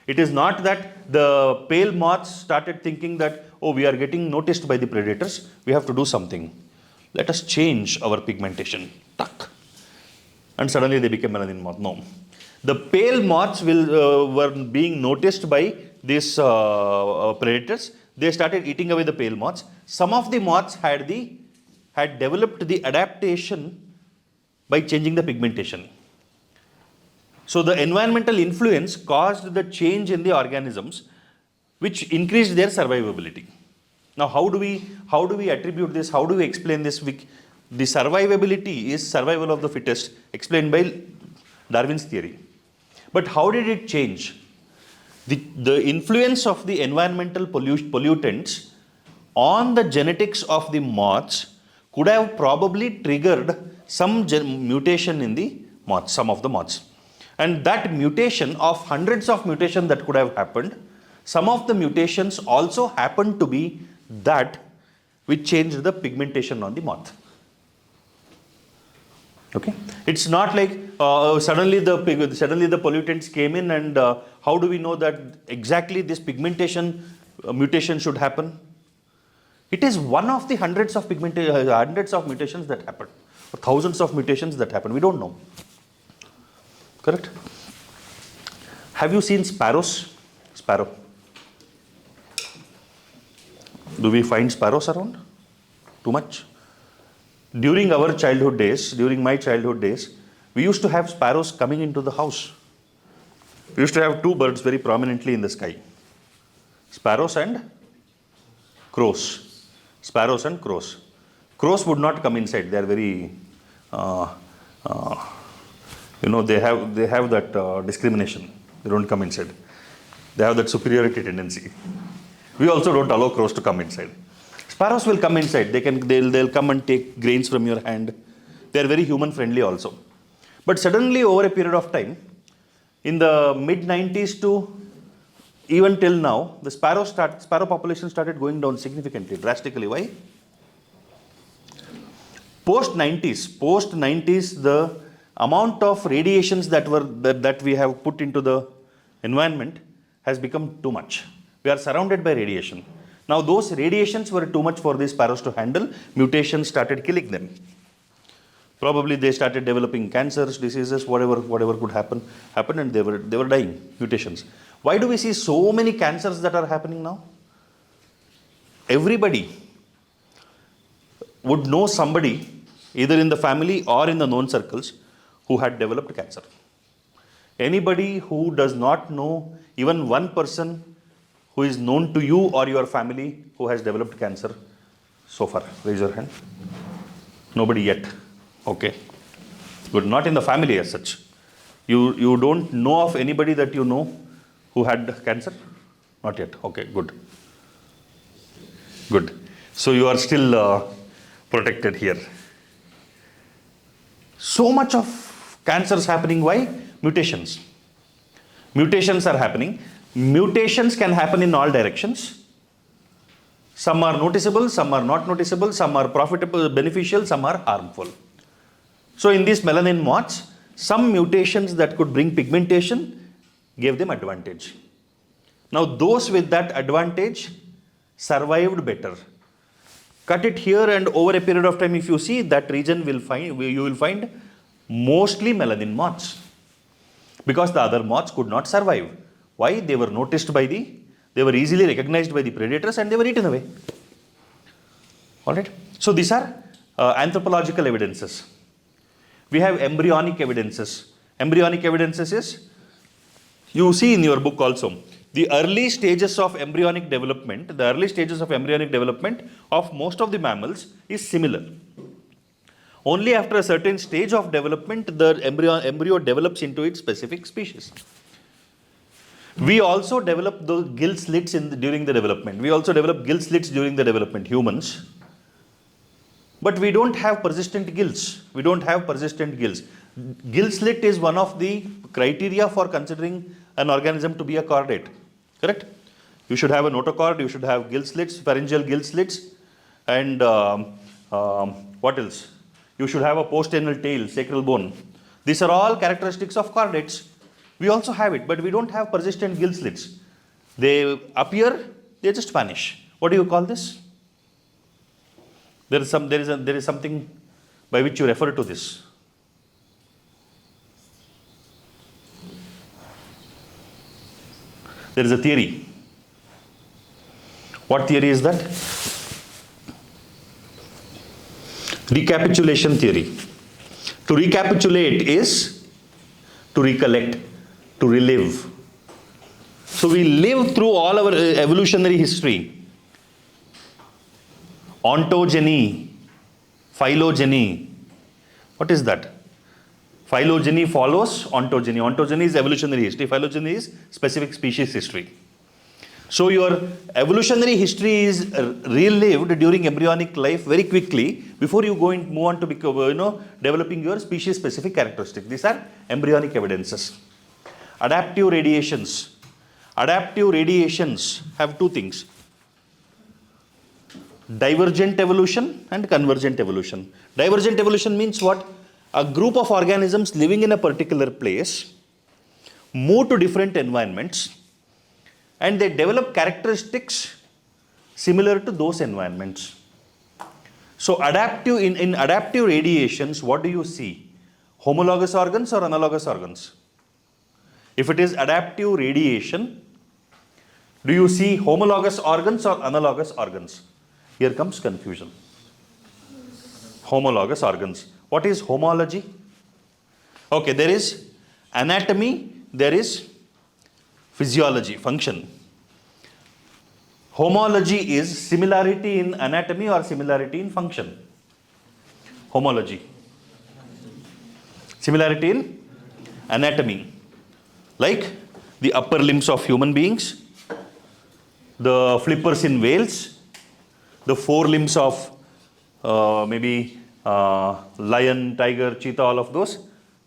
it is not that the pale moths started thinking that, oh, we are getting noticed by the predators, we have to do something. Let us change our pigmentation. Tuck. And suddenly they became melanin moth. No. The pale moths were being noticed by these predators. They started eating away the pale moths. Some of the moths had developed the adaptation by changing the pigmentation. So the environmental influence caused the change in the organisms, which increased their survivability. Now, how do we attribute this? How do we explain this? The survivability is survival of the fittest, explained by Darwin's theory. But how did it change? The influence of the environmental pollutants on the genetics of the moths could have probably triggered some mutation in the moths, some of the moths. And that mutation, of hundreds of mutations that could have happened, some of the mutations also happened to be that which changed the pigmentation on the moth. Okay, it's not like suddenly the pollutants came in, and how do we know that exactly this pigmentation mutation should happen? It is one of the hundreds of mutations that happen, or thousands of mutations that happen. We don't know. Correct? Have you seen sparrows? Sparrow. Do we find sparrows around? Too much? During our childhood days, during my childhood days, we used to have sparrows coming into the house. We used to have two birds very prominently in the sky. Sparrows and crows. Sparrows and crows. Crows would not come inside. They are very, they have that discrimination. They don't come inside. They have that superiority tendency. We also don't allow crows to come inside. Sparrows will come inside. They'll come and take grains from your hand. They are very human friendly also. But suddenly over a period of time, in the mid-90s to even till now, the sparrow population started going down significantly, drastically. Why? Post-90s, the amount of radiations that we have put into the environment has become too much. We are surrounded by radiation. Now those radiations were too much for these sparrows to handle. Mutations started killing them. Probably they started developing cancers, diseases, whatever could happen, and they were dying. Mutations. Why do we see so many cancers that are happening now? Everybody would know somebody, either in the family or in the known circles, who had developed cancer. Anybody who does not know even one person who is known to you or your family who has developed cancer so far? Raise your hand. Nobody yet. Okay. Good. Not in the family as such. You don't know of anybody that you know who had cancer? Not yet. Okay, good. Good. So you are still protected here. So much of cancers happening. Why? Mutations. Mutations are happening. Mutations can happen in all directions. Some are noticeable, some are not noticeable, some are profitable, beneficial, some are harmful. So in these melanin moths, some mutations that could bring pigmentation gave them advantage. Now those with that advantage survived better. Cut it here, and over a period of time, if you see, that region you will find mostly melanin moths, because the other moths could not survive. Why? They were noticed they were easily recognized by the predators, and they were eaten away. Alright. So these are anthropological evidences. We have embryonic evidences. Embryonic evidences is, you see in your book also, the early stages of embryonic development of most of the mammals is similar. Only after a certain stage of development, the embryo develops into its specific species. We also develop the gill slits during the development. Humans. But we don't have persistent gills. Gill slit is one of the criteria for considering an organism to be a chordate. Correct? You should have a notochord, you should have gill slits, pharyngeal gill slits, and what else? You should have a post-anal tail, sacral bone. These are all characteristics of chordates. We also have it, but we don't have persistent gill slits. They appear, they just vanish. What do you call this? There is something by which you refer to this. There is a theory. What theory is that? Recapitulation theory. To recapitulate is to recollect, to relive. So we live through all our evolutionary history. Ontogeny, phylogeny. What is that? Phylogeny follows ontogeny. Ontogeny is evolutionary history. Phylogeny is specific species history. So your evolutionary history is relived during embryonic life very quickly before you move on to developing your species specific characteristics. These are embryonic evidences. Adaptive radiations. Adaptive radiations have two things: divergent evolution and convergent evolution. Divergent evolution means what? A group of organisms living in a particular place move to different environments and they develop characteristics similar to those environments. So in adaptive radiations, what do you see? Homologous organs or analogous organs? If it is adaptive radiation, do you see homologous organs or analogous organs? Here comes confusion. Homologous organs. What is homology? Okay, there is anatomy, there is physiology, function. Homology is similarity in anatomy or similarity in function? Homology. Similarity in anatomy. Like the upper limbs of human beings, the flippers in whales, the forelimbs of maybe lion, tiger, cheetah, all of those,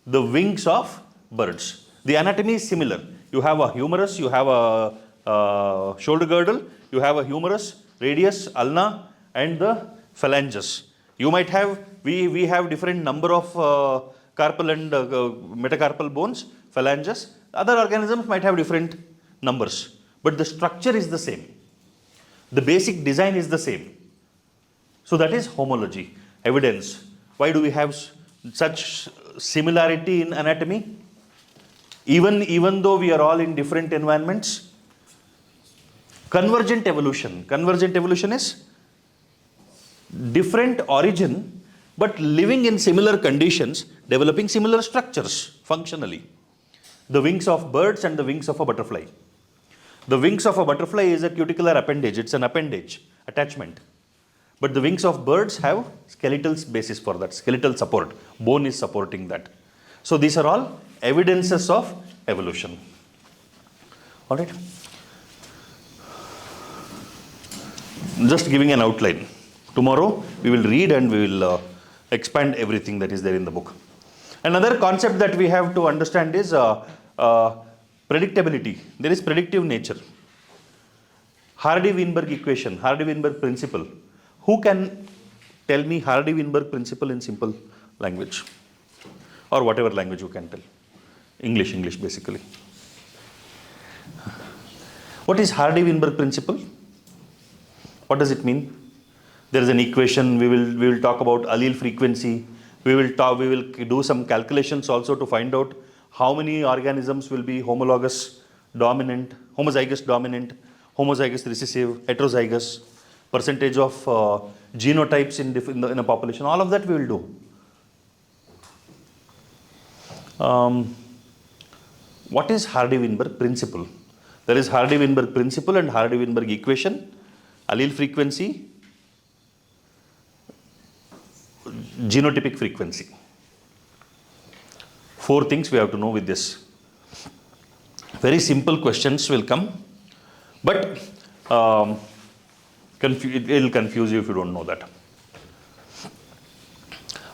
the wings of birds. The anatomy is similar. You have a humerus, you have a shoulder girdle, you have a humerus, radius, ulna, and the phalanges. You might have, we have different number of carpal and metacarpal bones, phalanges. Other organisms might have different numbers, but the structure is the same. The basic design is the same. So that is homology, evidence. Why do we have such similarity in anatomy? Even though we are all in different environments. Convergent evolution. Convergent evolution is different origin, but living in similar conditions, developing similar structures functionally. The wings of birds and the wings of a butterfly. The wings of a butterfly is a cuticular appendage. It's an appendage, attachment. But the wings of birds have skeletal basis for that, skeletal support. Bone is supporting that. So these are all evidences of evolution. All right. Just giving an outline. Tomorrow we will read and we will expand everything that is there in the book. Another concept that we have to understand is predictability. There is predictive nature. Hardy-Weinberg equation, Hardy-Weinberg principle. Who can tell me Hardy-Weinberg principle in simple language? Or whatever language you can tell. English basically. What is Hardy-Weinberg principle? What does it mean? There is an equation. We will talk about allele frequency. We will do some calculations also to find out how many organisms will be homologous dominant, homozygous dominant, homozygous recessive, heterozygous, percentage of genotypes in a population. All of that we will do. What is Hardy-Weinberg principle? There is Hardy-Weinberg principle and Hardy-Weinberg equation, allele frequency, genotypic frequency. 4 things we have to know with this. Very simple questions will come, but it will confuse you if you don't know that.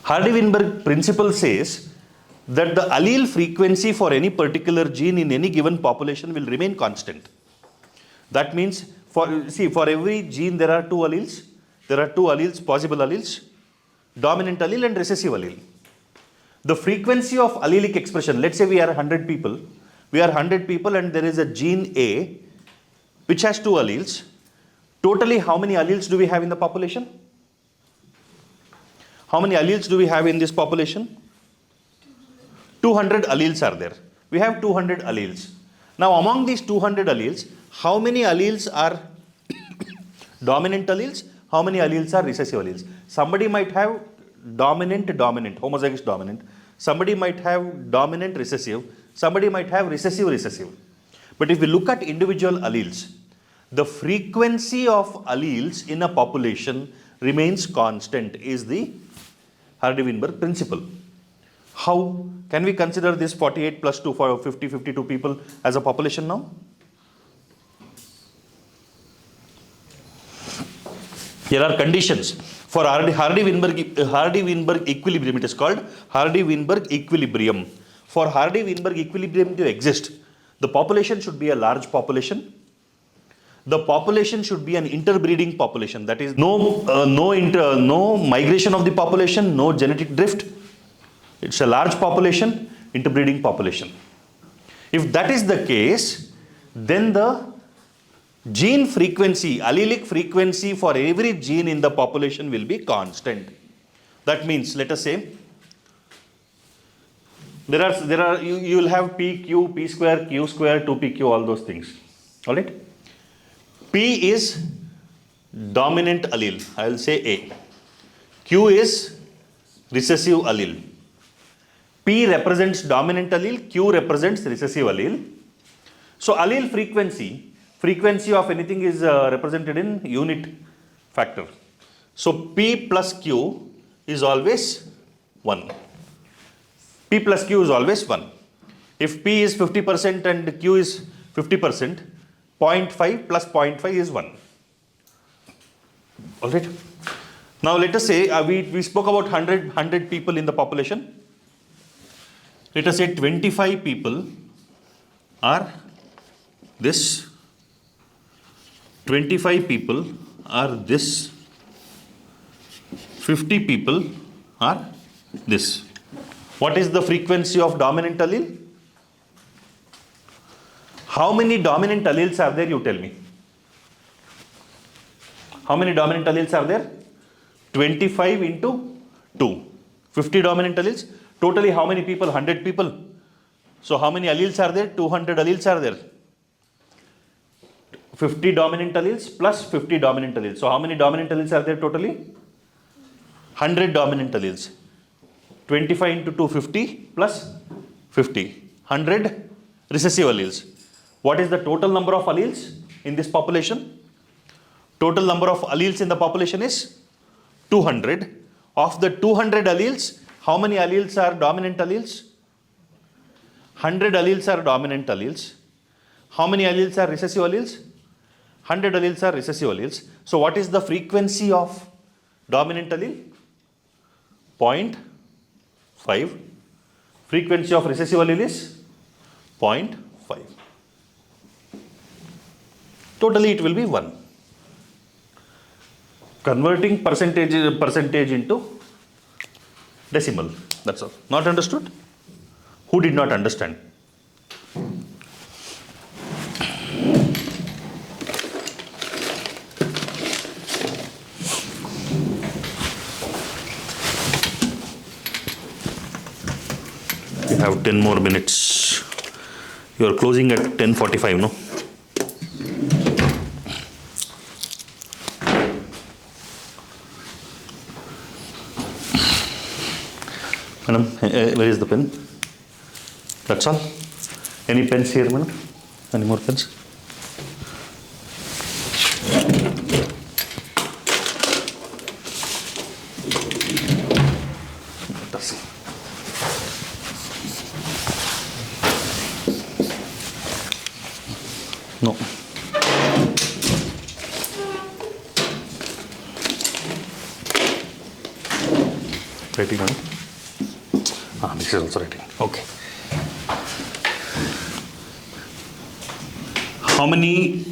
Hardy-Weinberg principle says that the allele frequency for any particular gene in any given population will remain constant. That means, for every gene there are 2 alleles. There are 2 alleles, possible alleles, dominant allele and recessive allele. The frequency of allelic expression, let's say we are 100 people. We are 100 people and there is a gene A which has 2 alleles. Totally, how many alleles do we have in the population? How many alleles do we have in this population? 200 alleles are there. We have 200 alleles. Now, among these 200 alleles, how many alleles are dominant alleles? How many alleles are recessive alleles? Somebody might have dominant, homozygous dominant. Somebody might have dominant recessive. Somebody might have recessive. But if we look at individual alleles, the frequency of alleles in a population remains constant, is the Hardy-Weinberg principle. How can we consider this 48 plus 2 for 52 people as a population now? Here are conditions for Hardy-Weinberg equilibrium. It is called Hardy-Weinberg equilibrium. For Hardy-Weinberg equilibrium to exist, the population should be a large population. The population should be an interbreeding population. That is, no migration of the population, no genetic drift. It's a large population, interbreeding population. If that is the case, then the gene frequency, allelic frequency for every gene in the population will be constant. That means, let us say, You will have P, Q, P square, Q square, 2PQ, all those things. All right. P is dominant allele. I will say A. Q is recessive allele. P represents dominant allele, Q represents recessive allele. So allele frequency of anything is represented in unit factor. So P plus Q is always 1. P plus Q is always 1. If P is 50% and Q is 50%, 0.5 plus 0.5 is 1. Alright. Now let us say we spoke about 100 people in the population. Let us say 25 people are this, 25 people are this, 50 people are this. What is the frequency of dominant allele? How many dominant alleles are there, you tell me? How many dominant alleles are there? 25 into 2. 50 dominant alleles. Totally how many people? 100 people. So how many alleles are there? 200 alleles are there. 50 dominant alleles plus 50 dominant alleles. So how many dominant alleles are there totally? 100 dominant alleles. 25 into 2, 50 plus 50. 100 recessive alleles. What is the total number of alleles in this population? Total number of alleles in the population is 200. Of the 200 alleles, how many alleles are dominant alleles? 100 alleles are dominant alleles. How many alleles are recessive alleles? 100 alleles are recessive alleles. So what is the frequency of dominant allele? 0.5. Frequency of recessive allele is 0.5. Totally it will be 1. Converting percentage into decimal. That's all. Not understood? Who did not understand? We have 10 more minutes. You are closing at 10:45, no? Madam, where is the pen? That's all. Any pens here, madam? Any more pens? Let us see. No. Writing on. This is also writing. Okay. How many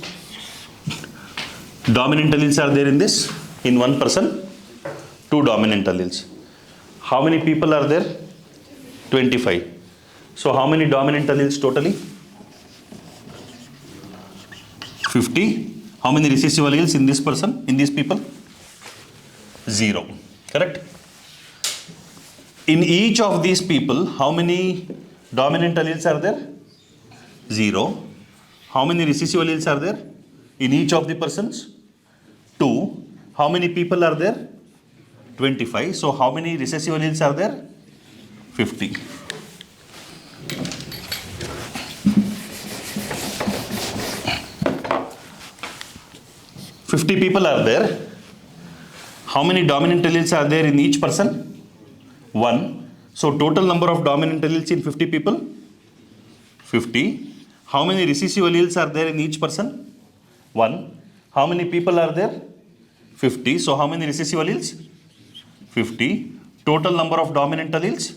dominant alleles are there in this? In one person, 2 dominant alleles. How many people are there? 25. So how many dominant alleles totally? 50. How many recessive alleles in this person, in these people? 0. Correct? In each of these people, how many dominant alleles are there? 0. How many recessive alleles are there? In each of the persons? 2. How many people are there? 25. So how many recessive alleles are there? 50. People are there. How many dominant alleles are there in each person? 1. So total number of dominant alleles in 50 people? 50. How many recessive alleles are there in each person? 1. How many people are there? 50. So how many recessive alleles? 50. Total number of dominant alleles?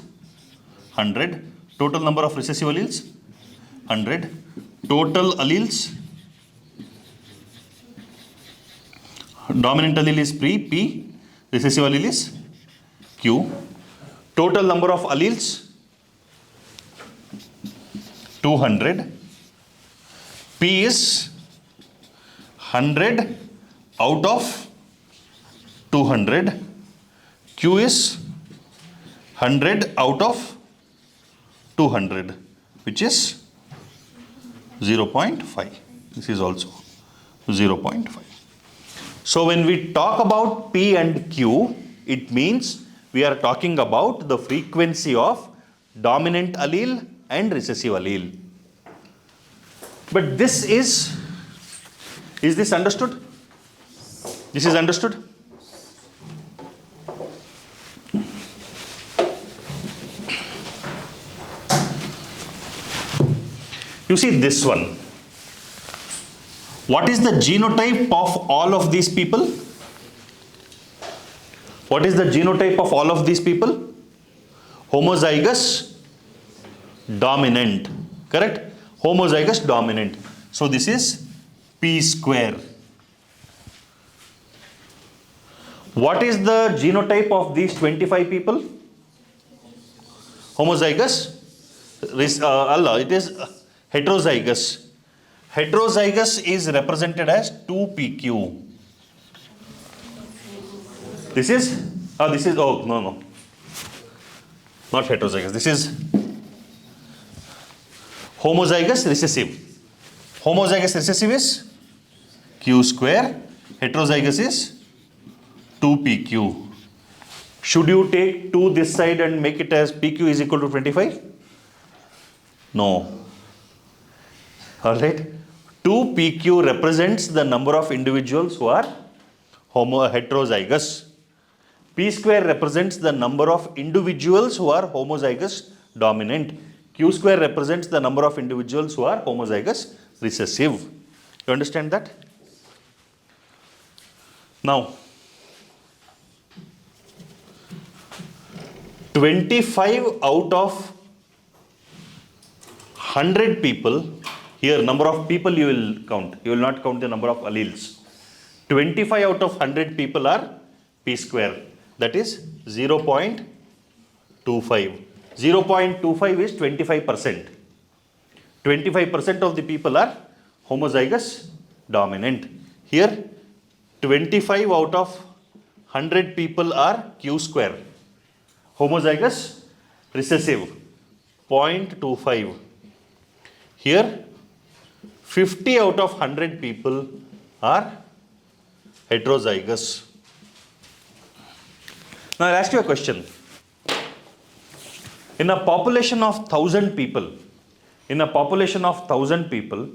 100. Total number of recessive alleles? 100. Total alleles? Dominant allele is P. Recessive allele is Q. Total number of alleles? 200. P is 100 out of 200. Q is 100 out of 200, which is 0.5. This is also 0.5. So when we talk about P and Q, it means we are talking about the frequency of dominant allele and recessive allele. But this is this understood? This is understood? You see this one. What is the genotype of all of these people? What is the genotype of all of these people? Homozygous dominant. Correct? Homozygous dominant. So this is P square. What is the genotype of these 25 people? Homozygous? Allah, it is heterozygous. Heterozygous is represented as 2pq. This is, oh, no. Not heterozygous. This is homozygous recessive. Homozygous recessive is q square. Heterozygous is 2pq. Should you take 2 this side and make it as pq is equal to 25? No. Alright. 2pq represents the number of individuals who are heterozygous. P square represents the number of individuals who are homozygous dominant. Q square represents the number of individuals who are homozygous recessive. You understand that? Now, 25 out of 100 people, here number of people you will count, you will not count the number of alleles. 25 out of 100 people are P square, that is 0.25. 0.25 is 25%. 25% of the people are homozygous dominant. Here 25 out of 100 people are Q square. Homozygous recessive 0.25. Here 50 out of 100 people are heterozygous. Now I'll ask you a question. In a population of 1,000 people, in a population of 1,000 people,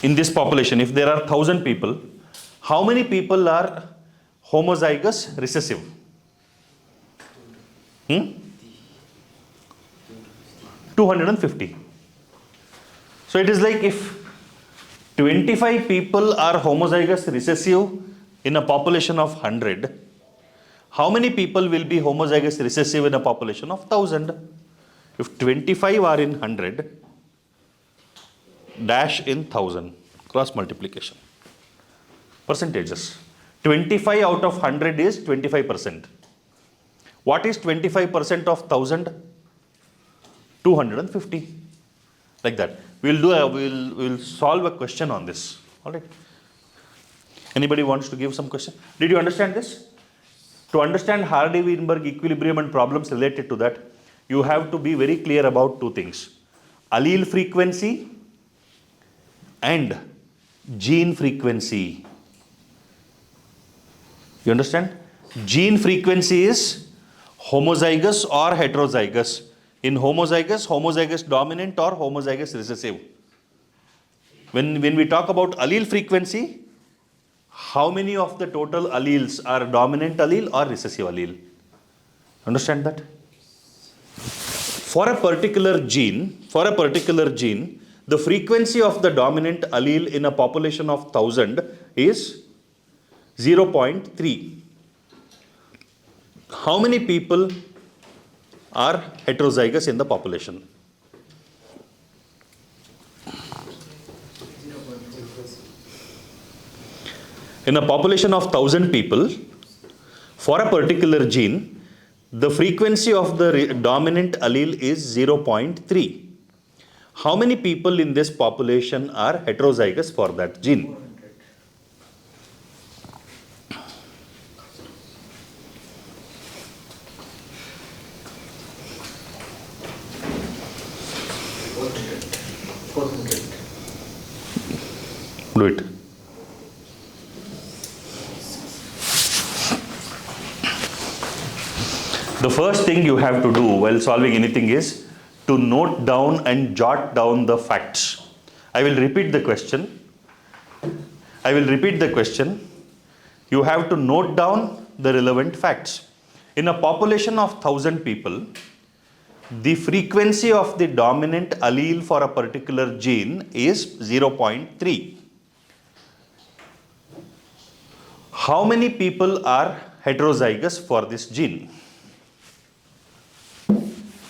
in this population, if there are 1,000 people, how many people are homozygous recessive? 250. So it is like if 25 people are homozygous recessive in a population of 100, how many people will be homozygous recessive in a population of 1,000? If 25 are in 100, dash in 1,000, cross multiplication. Percentages. 25 out of 100 is 25%. What is 25% of 1,000? 250. Like that. We'll solve a question on this. All right. Anybody wants to give some question? Did you understand this? To understand Hardy-Weinberg equilibrium and problems related to that, you have to be very clear about two things. Allele frequency and gene frequency. You understand? Gene frequency is homozygous or heterozygous. In homozygous, homozygous dominant or homozygous recessive. When we talk about allele frequency, how many of the total alleles are dominant allele or recessive allele? Understand that? For a particular gene, the frequency of the dominant allele in a population of 1,000 is 0.3. How many people are heterozygous in the population? In a population of 1,000 people, for a particular gene, the frequency of the dominant allele is 0.3. How many people in this population are heterozygous for that gene? 400. Do it. The first thing you have to do while solving anything is to note down and jot down the facts. I will repeat the question. You have to note down the relevant facts. In a population of 1,000 people, the frequency of the dominant allele for a particular gene is 0.3. How many people are heterozygous for this gene?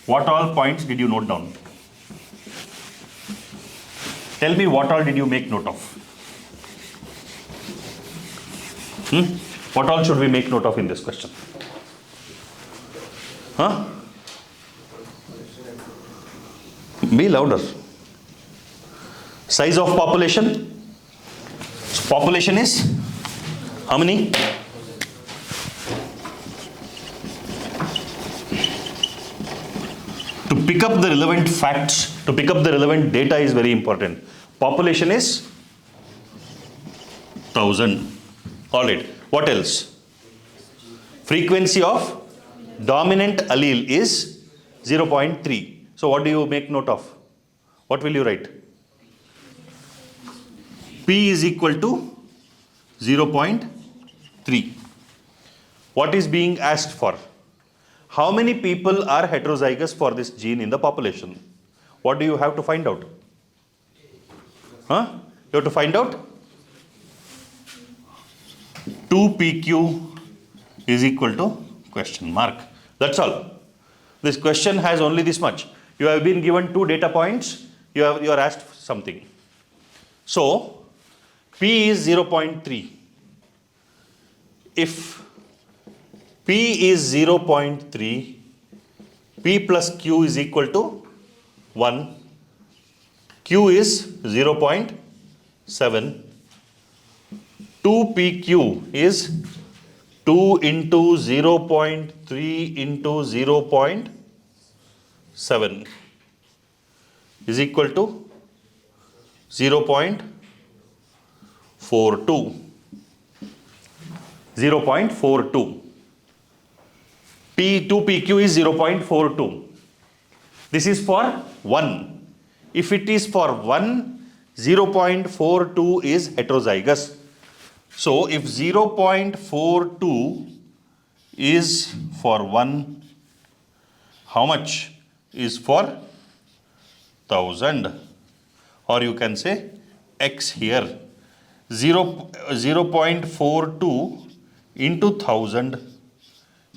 What all points did you note down? Tell me what all did you make note of? What all should we make note of in this question? Huh? Be louder. Size of population. Population is how many? To pick up the relevant facts, to pick up the relevant data is very important. Population is 1,000. All right. What else? Frequency of dominant allele is 0.3. So what do you make note of? What will you write? P is equal to 0.3. What is being asked for? How many people are heterozygous for this gene in the population? What do you have to find out? You have to find out 2PQ is equal to question mark. That's all. This question has only this much. You have been given 2 data points. You are asked something. So P is 0.3. If P is 0.3, P plus Q is equal to 1. Q is 0.7. 2PQ is 2 into 0.3 into 0.7 is equal to 0.42. 0.42. P2PQ is 0.42. This is for 1. If it is for 1, 0.42 is heterozygous. So if 0.42 is for 1, how much is for 1,000? Or you can say X here. 0.42 into 1,000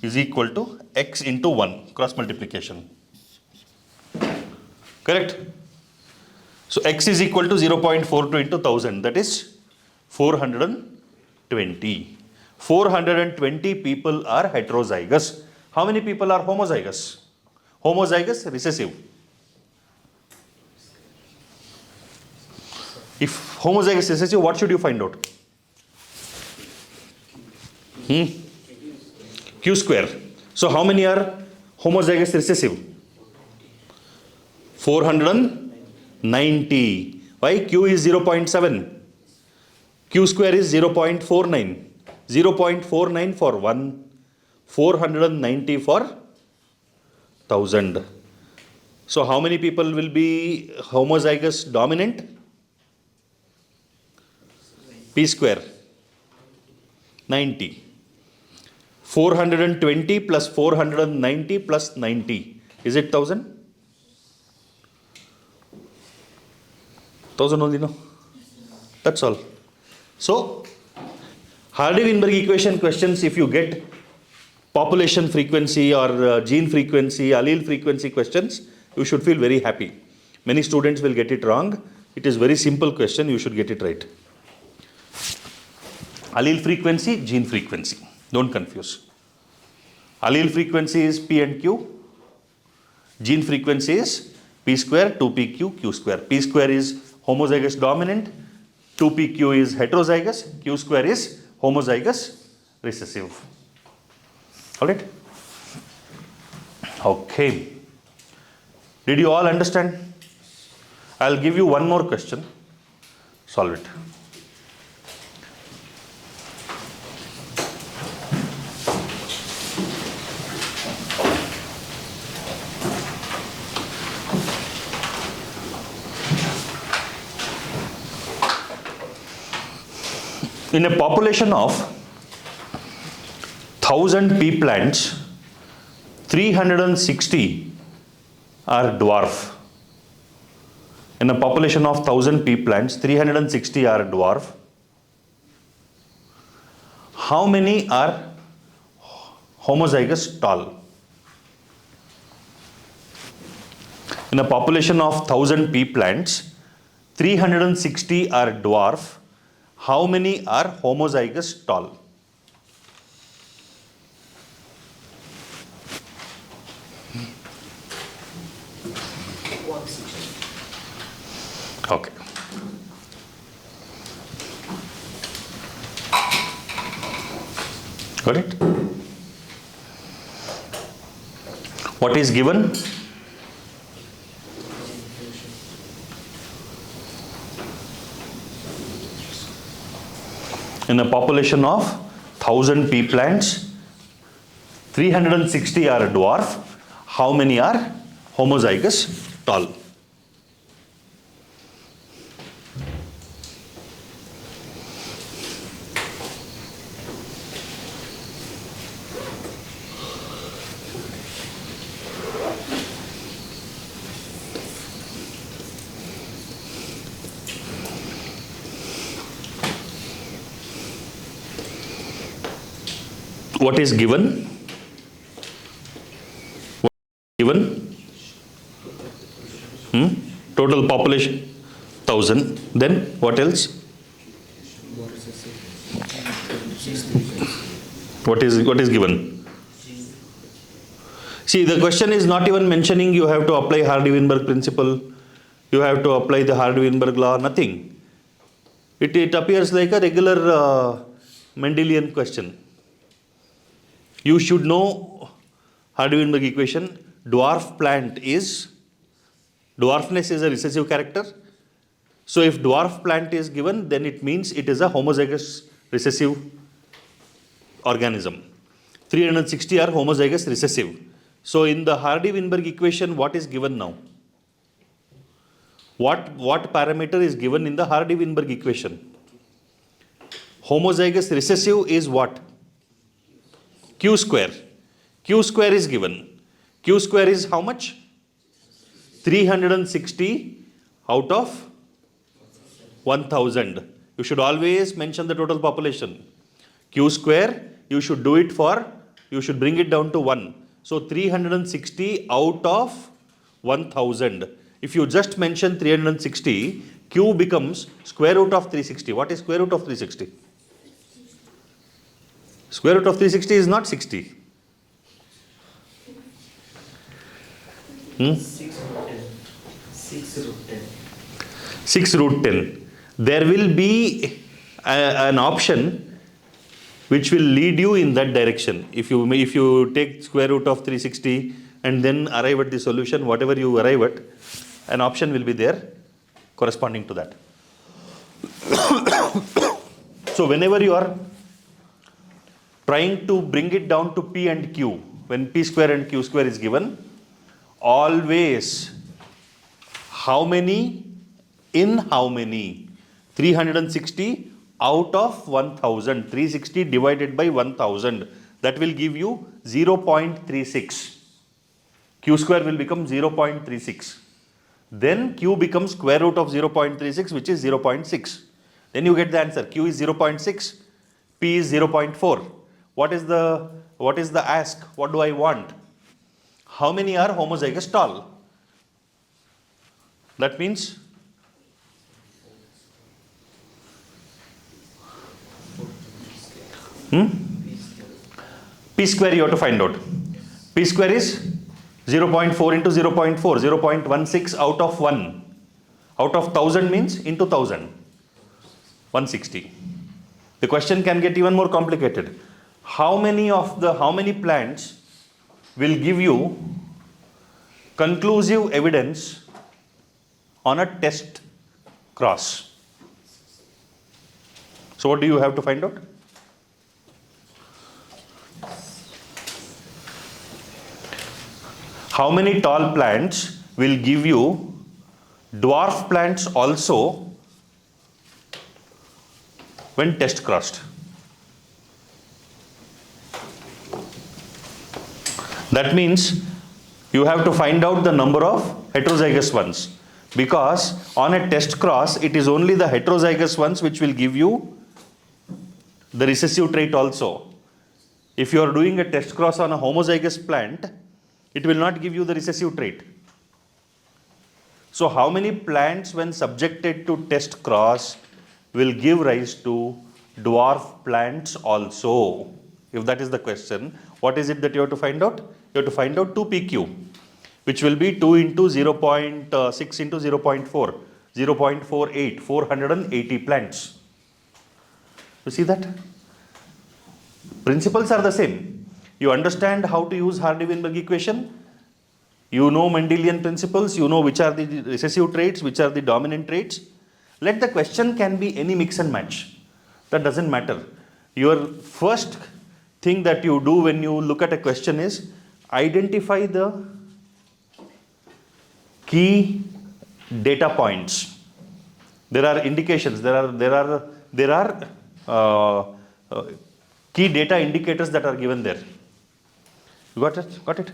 is equal to X into 1, cross multiplication. Correct? So X is equal to 0.42 into 1,000, that is 420. 420 people are heterozygous. How many people are homozygous? Homozygous, recessive. If homozygous recessive, what should you find out? Q square. So how many are homozygous recessive? 490. Why? Q is 0.7. Q square is 0.49. 0.49 for 1. 490 for 1,000. So how many people will be homozygous dominant? P square. 90. 420 plus 490 plus 90. Is it 1,000? 1,000 only, no? That's all. So, Hardy-Weinberg equation questions, if you get population frequency or gene frequency, allele frequency questions, you should feel very happy. Many students will get it wrong. It is very simple question, you should get it right. Allele frequency, gene frequency. Don't confuse. Allele frequency is P and Q. Gene frequency is P square, 2PQ, Q square. P square is homozygous dominant, 2PQ is heterozygous, Q square is homozygous recessive. Alright? Okay. Did you all understand? I'll give you one more question. Solve it. In a population of 1000 pea plants, 360 are dwarf. In a population of 1000 pea plants, 360 are dwarf. How many are homozygous tall? In a population of 1000 pea plants, 360 are dwarf. How many are homozygous tall? Okay. Got it? What is given? In a population of 1000 pea plants, 360 are dwarf. How many are homozygous tall? What is given? What is given? Total population 1000. Then what else? What is given? See, the question is not even mentioning you have to apply Hardy-Weinberg principle, you have to apply the Hardy-Weinberg law, nothing. It appears like a regular Mendelian question. You should know Hardy-Weinberg equation. Dwarfness is a recessive character. So if dwarf plant is given, then it means it is a homozygous recessive organism. 360 are homozygous recessive. So in the Hardy-Weinberg equation, what is given now? What parameter is given in the Hardy-Weinberg equation? Homozygous recessive is what? Q square. Q square is given. Q square is how much? 360 out of 1000. You should always mention the total population. Q square, you should bring it down to 1. So 360 out of 1000. If you just mention 360, Q becomes square root of 360. What is square root of 360? Square root of 360 is not 60. 6 root 10. There will be an option which will lead you in that direction. If you take square root of 360 and then arrive at the solution, whatever you arrive at, an option will be there corresponding to that. So whenever you are trying to bring it down to P and Q, when P square and Q square is given, always how many in how many? 360 out of 1000. 360 divided by 1000. That will give you 0.36. Q square will become 0.36. Then Q becomes square root of 0.36, which is 0.6. Then you get the answer. Q is 0.6, P is 0.4. What is the ask? What do I want? How many are homozygous tall? That means P square you have to find out. P square is 0.4 into 0.4, 0.16 out of 1. Out of 1000 means into 1000. 160. The question can get even more complicated. How many plants will give you conclusive evidence on a test cross. So what do you have to find out? How many tall plants will give you dwarf plants also when test crossed? That means you have to find out the number of heterozygous ones, because on a test cross it is only the heterozygous ones which will give you the recessive trait also. If you are doing a test cross on a homozygous plant, it will not give you the recessive trait. So how many plants when subjected to test cross will give rise to dwarf plants also? If that is the question, what is it that you have to find out? You have to find out 2pq, which will be 2 into 0.6 into 0.4, 0.48, 480 plants. You see that? Principles are the same. You understand how to use Hardy-Weinberg equation. You know Mendelian principles. You know which are the recessive traits, which are the dominant traits. Let the question can be any mix and match. That doesn't matter. Your first thing that you do when you look at a question is identify the key data points. There are indications. There are key data indicators that are given there. You got it? Got it?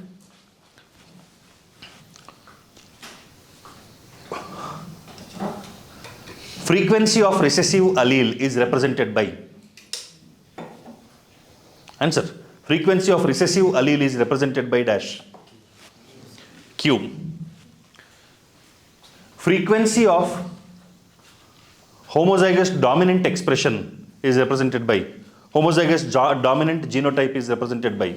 Frequency of recessive allele is represented by. Answer. Frequency of recessive allele is represented by dash. Q. Frequency of homozygous dominant expression is represented by. Homozygous dominant genotype is represented by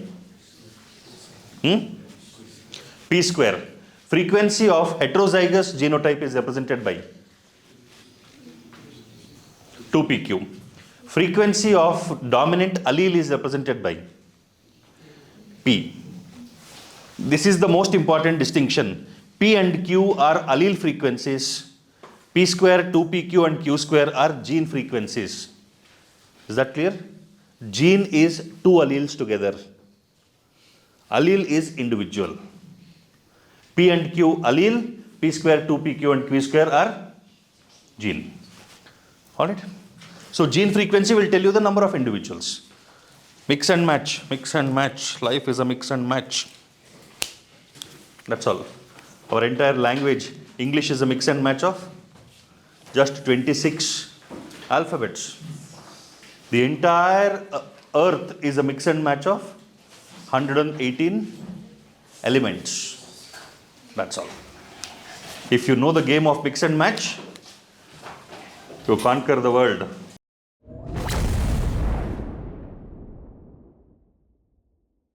P square. Frequency of heterozygous genotype is represented by 2pq. Frequency of dominant allele is represented by P. This is the most important distinction. P and Q are allele frequencies. P square, 2pq and Q square are gene frequencies. Is that clear? Gene is two alleles together. Allele is individual. P and Q allele, P square, 2pq and Q square are gene. Alright? So gene frequency will tell you the number of individuals. Mix and match, mix and match. Life is a mix and match. That's all. Our entire language, English is a mix and match of just 26 alphabets. The entire earth is a mix and match of 118 elements. That's all. If you know the game of mix and match, you conquer the world.